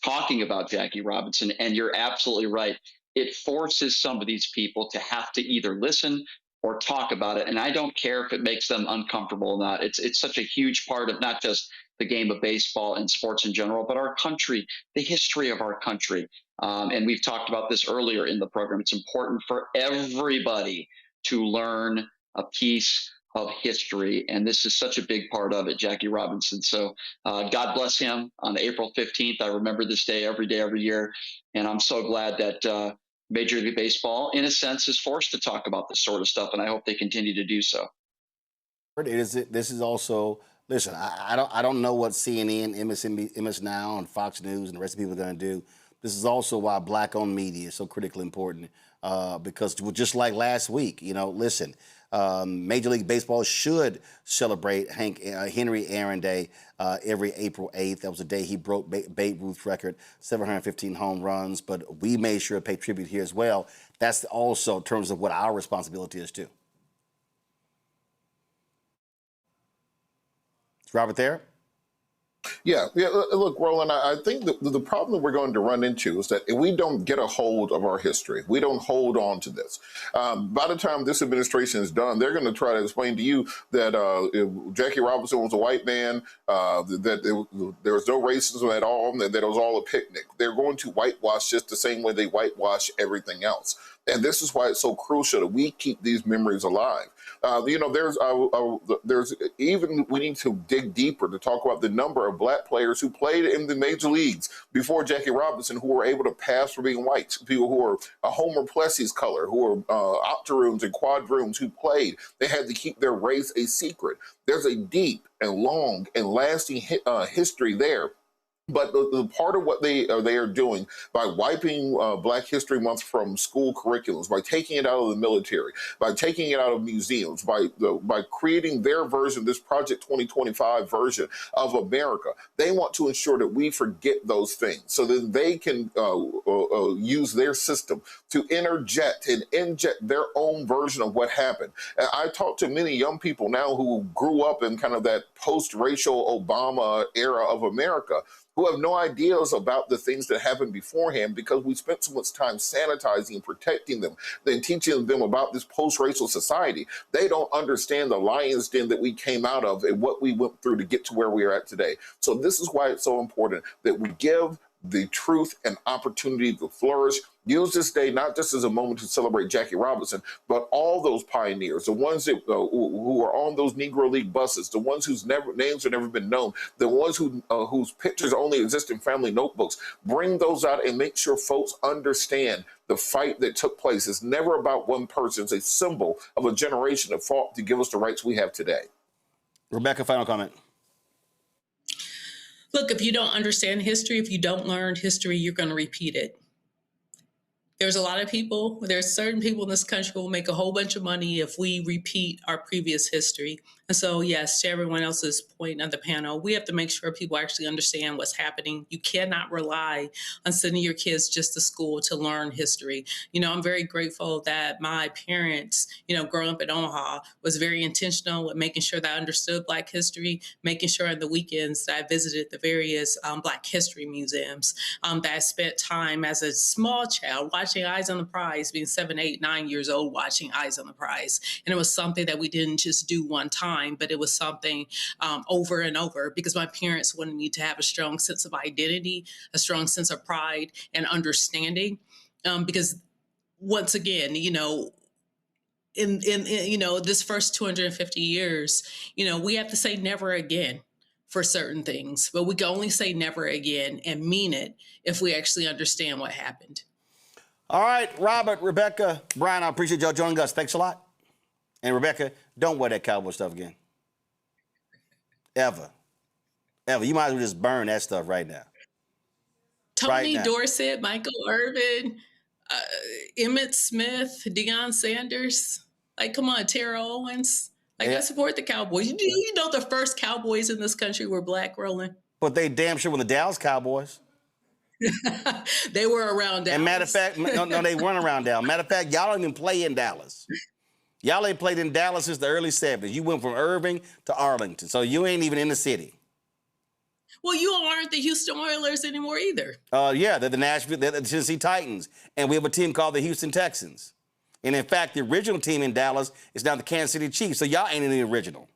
talking about Jackie Robinson. And you're absolutely right. It forces some of these people to have to either listen or talk about it. And I don't care if it makes them uncomfortable or not. It's such a huge part of not just the game of baseball and sports in general, but our country, the history of our country. And we've talked about this earlier in the program. It's important for everybody to learn a piece of history. And this is such a big part of it, Jackie Robinson. So God bless him on April 15th. I remember this day, every year. And I'm so glad that Major League Baseball, in a sense, is forced to talk about this sort of stuff. And I hope they continue to do so. This is also, listen, I don't know what CNN, MS Now, and Fox News and the rest of people are going to do. This is also why black-owned media is so critically important because just like last week, listen, Major League Baseball should celebrate Henry Aaron Day every April 8th. That was the day he broke Babe Ruth's record, 715 home runs, but we made sure to pay tribute here as well. That's also in terms of what our responsibility is too. Is Robert there? Yeah. Look, Roland, I think the problem that we're going to run into is that if we don't get a hold of our history, we don't hold on to this. By the time this administration is done, they're going to try to explain to you that Jackie Robinson was a white man, that there was no racism at all, and that it was all a picnic. They're going to whitewash just the same way they whitewash everything else. And this is why it's so crucial that we keep these memories alive. There's even, we need to dig deeper to talk about the number of black players who played in the major leagues before Jackie Robinson who were able to pass for being white, people who were Homer Plessy's color, who were octoroons and quadroons who played. They had to keep their race a secret. There's a deep and long and lasting history there. But the part of what they are doing by wiping Black History Month from school curriculums, by taking it out of the military, by taking it out of museums, by creating their version, this Project 2025 version of America, they want to ensure that we forget those things so that they can use their system to interject and inject their own version of what happened. And I talk to many young people now who grew up in kind of that post-racial Obama era of America, who have no ideas about the things that happened beforehand because we spent so much time sanitizing and protecting them, then teaching them about this post-racial society. They don't understand the lion's den that we came out of and what we went through to get to where we are at today. So this is why it's so important that we give the truth and opportunity to flourish. Use this day not just as a moment to celebrate Jackie Robinson, but all those pioneers, the ones that who are on those Negro League buses, the ones whose names have never been known, the ones whose pictures only exist in family notebooks. Bring those out and make sure folks understand the fight that took place. It's never about one person. It's a symbol of a generation that fought to give us the rights we have today. Rebecca, final comment. Look, if you don't understand history, if you don't learn history, you're going to repeat it. There's a lot of people, there's certain people in this country who will make a whole bunch of money if we repeat our previous history. And so, yes, to everyone else's point on the panel, we have to make sure people actually understand what's happening. You cannot rely on sending your kids just to school to learn history. You know, I'm very grateful that my parents, you know, growing up in Omaha, was very intentional with making sure that I understood Black history, making sure on the weekends that I visited the various Black history museums, that I spent time as a small child watching Eyes on the Prize, being 7, 8, 9 years old, watching Eyes on the Prize. And it was something that we didn't just do one time, but it was something over and over because my parents wanted me to have a strong sense of identity, a strong sense of pride and understanding. Because once again, you know, in you know, this first 250 years, you know, we have to say never again for certain things, but we can only say never again and mean it if we actually understand what happened. All right, Robert, Rebecca, Brian, I appreciate y'all joining us. Thanks a lot. And Rebecca, don't wear that cowboy stuff again. Ever. Ever. You might as well just burn that stuff right now. Tony Dorsett, Michael Irvin, Emmett Smith, Deion Sanders. Like, come on, Tara Owens. Like, I support the Cowboys. You know the first Cowboys in this country were Black, Roland? But they damn sure were the Dallas Cowboys. They were around Dallas. And matter of fact, no, they weren't around Dallas. Matter of fact, y'all don't even play in Dallas. Y'all ain't played in Dallas since the early 70s. You went from Irving to Arlington, so you ain't even in the city. Well, you aren't the Houston Oilers anymore either. Yeah, they're they're the Tennessee Titans, and we have a team called the Houston Texans. And in fact, the original team in Dallas is now the Kansas City Chiefs, so y'all ain't in the original.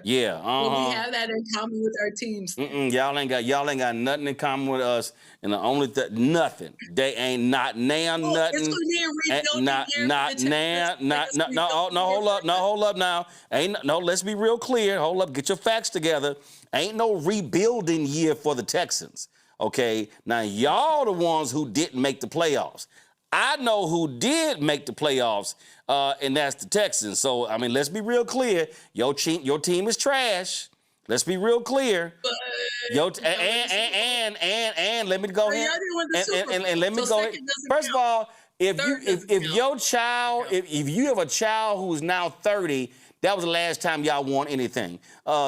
Yeah. Well, we have that in common with our teams. Y'all ain't got nothing in common with us, and the only nothing. They ain't not now nothing. It's gonna be a rebuilding year. Hold up now. Let's be real clear. Hold up, get your facts together. Ain't no rebuilding year for the Texans. Okay, now y'all the ones who didn't make the playoffs. I know who did make the playoffs, and that's the Texans. So, I mean, let's be real clear. Your team is trash. Let's be real clear. And let me go ahead. And let me go ahead. First of all, if you have a child who is now 30, that was the last time y'all won anything.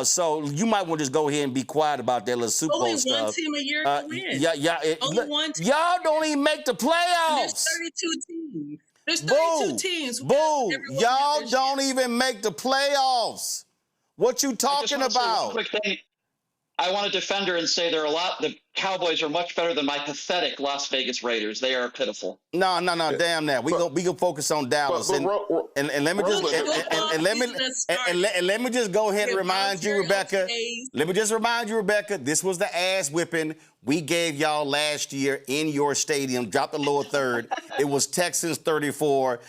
So you might want to just go ahead and be quiet about that little Super Bowl stuff. Only one team a year can win. Only one team. Y'all don't even make the playoffs. There's 32 teams. There's 32 teams. Boo. Y'all don't even make the playoffs. What you talking about? Quick thing. I want to defend her and say the Cowboys are much better than my pathetic Las Vegas Raiders. They are pitiful. No, damn that. We can focus on Dallas. And let me just go ahead and remind you, Rebecca. Let me just remind you, Rebecca, this was the ass whipping we gave y'all last year in your stadium. Dropped the lower third. It was Texans 34,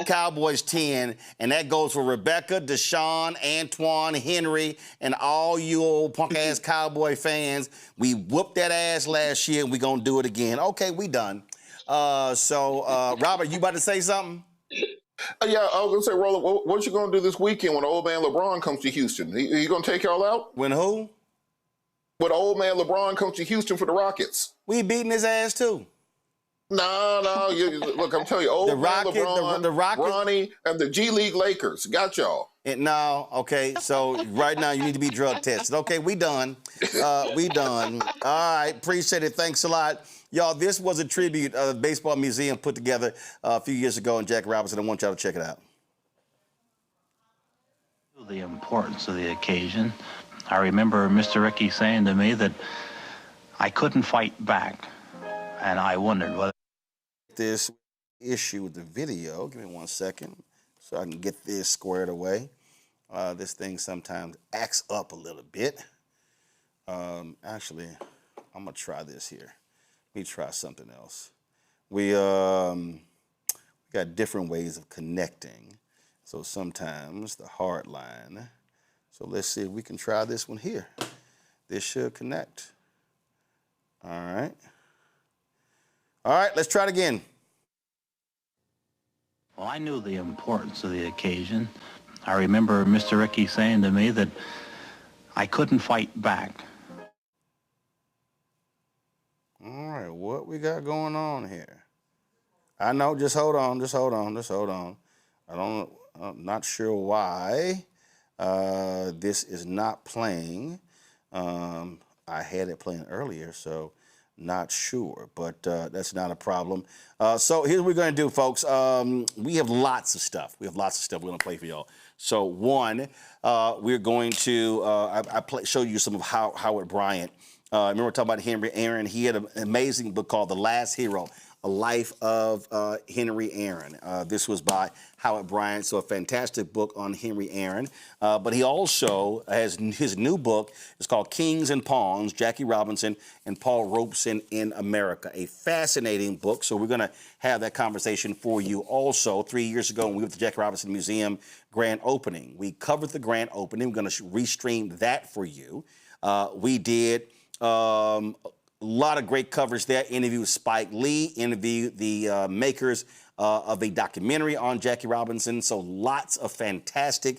Cowboys 10, and that goes for Rebecca, Deshaun, Antoine, Henry, and all you old punk-ass Cowboy fans. We whooped that ass last year, and we're going to do it again. Okay, we done. Robert, you about to say something? Yeah, I was going to say, Roland, what you going to do this weekend when old man LeBron comes to Houston? He going to take y'all out? When who? When old man LeBron comes to Houston for the Rockets. We beating his ass, too. No. Look, I'm telling you, old man LeBron, Ronnie, and the G League Lakers got y'all. Okay, so right now you need to be drug tested. Okay, we done. We done. All right, appreciate it. Thanks a lot. Y'all, this was a tribute the Baseball Museum put together a few years ago in Jackie Robinson. I want y'all to check it out. The importance of the occasion. I remember Mr. Ricky saying to me that I couldn't fight back, and I wondered whether this issue with the video. Give me 1 second so I can get this squared away. This thing sometimes acts up a little bit. Actually, I'm gonna try this here. Let me try something else. We got different ways of connecting. So sometimes the hard line. So let's see if we can try this one here. This should connect. All right. All right, let's try it again. well, I knew the importance of the occasion. I remember Mr. Ricky saying to me that I couldn't fight back. All right, what we got going on here? I know, just hold on. I'm not sure why this is not playing. I had it playing earlier, so not sure, but that's not a problem. So here's what we're going to do, folks. We have lots of stuff. We're going to play for y'all. So one, we're going to, show you some of Howard Bryant. Remember we're talking about Henry Aaron. He had an amazing book called The Last Hero, A Life of Henry Aaron. This was by Howard Bryant, so a fantastic book on Henry Aaron. But he also has his new book. It's called Kings and Pawns, Jackie Robinson and Paul Robeson in America. A fascinating book, so we're going to have that conversation for you. Also, 3 years ago, when we went to the Jackie Robinson Museum grand opening, we covered the grand opening. We're going to restream that for you. We did a lot of great coverage there. Interview with Spike Lee, interview the makers of a documentary on Jackie Robinson. So lots of fantastic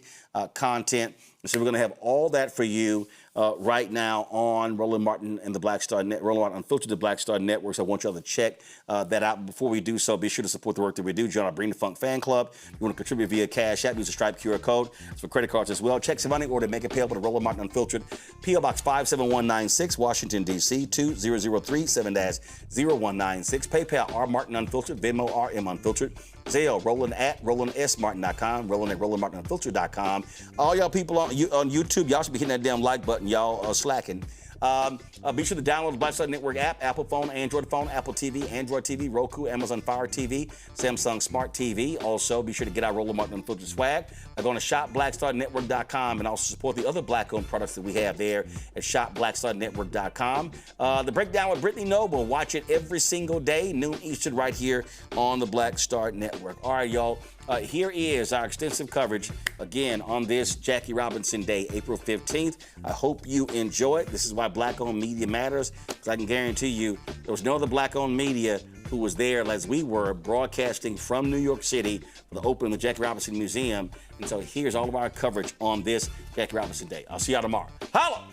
content. So we're going to have all that for you right now on Roland Martin and the Black Star Net, Roland Martin Unfiltered, the Black Star Network. So I want y'all to check that out. Before we do so, be sure to support the work that we do. Join our Bring the Funk fan club. If you want to contribute via Cash App, use the Stripe QR code. It's for credit cards as well. Check some money order, make it payable to Roland Martin Unfiltered, P.O. Box 57196, Washington, D.C. 20037-0196. PayPal, R Martin Unfiltered, Venmo, RM Unfiltered. Zelle, Roland at RolandSMartin.com, Roland at RolandMartinUnfiltered.com. All y'all people on YouTube, y'all should be hitting that damn like button. Y'all are slacking. Be sure to download the Black Star Network app, Apple phone, Android phone, Apple TV, Android TV, Roku, Amazon Fire TV, Samsung Smart TV. Also, be sure to get our Roland Martin Unfiltered swag by going to shopblackstarnetwork.com and also support the other Black-owned products that we have there at shopblackstarnetwork.com. The Breakdown with Brittany Noble. Watch it every single day, noon Eastern, right here on the Black Star Network. All right, y'all. Here is our extensive coverage, again, on this Jackie Robinson Day, April 15th. I hope you enjoy it. This is why Black-owned media matters, because I can guarantee you there was no other Black-owned media who was there as we were broadcasting from New York City for the opening of the Jackie Robinson Museum. And so here's all of our coverage on this Jackie Robinson Day. I'll see y'all tomorrow. Holla!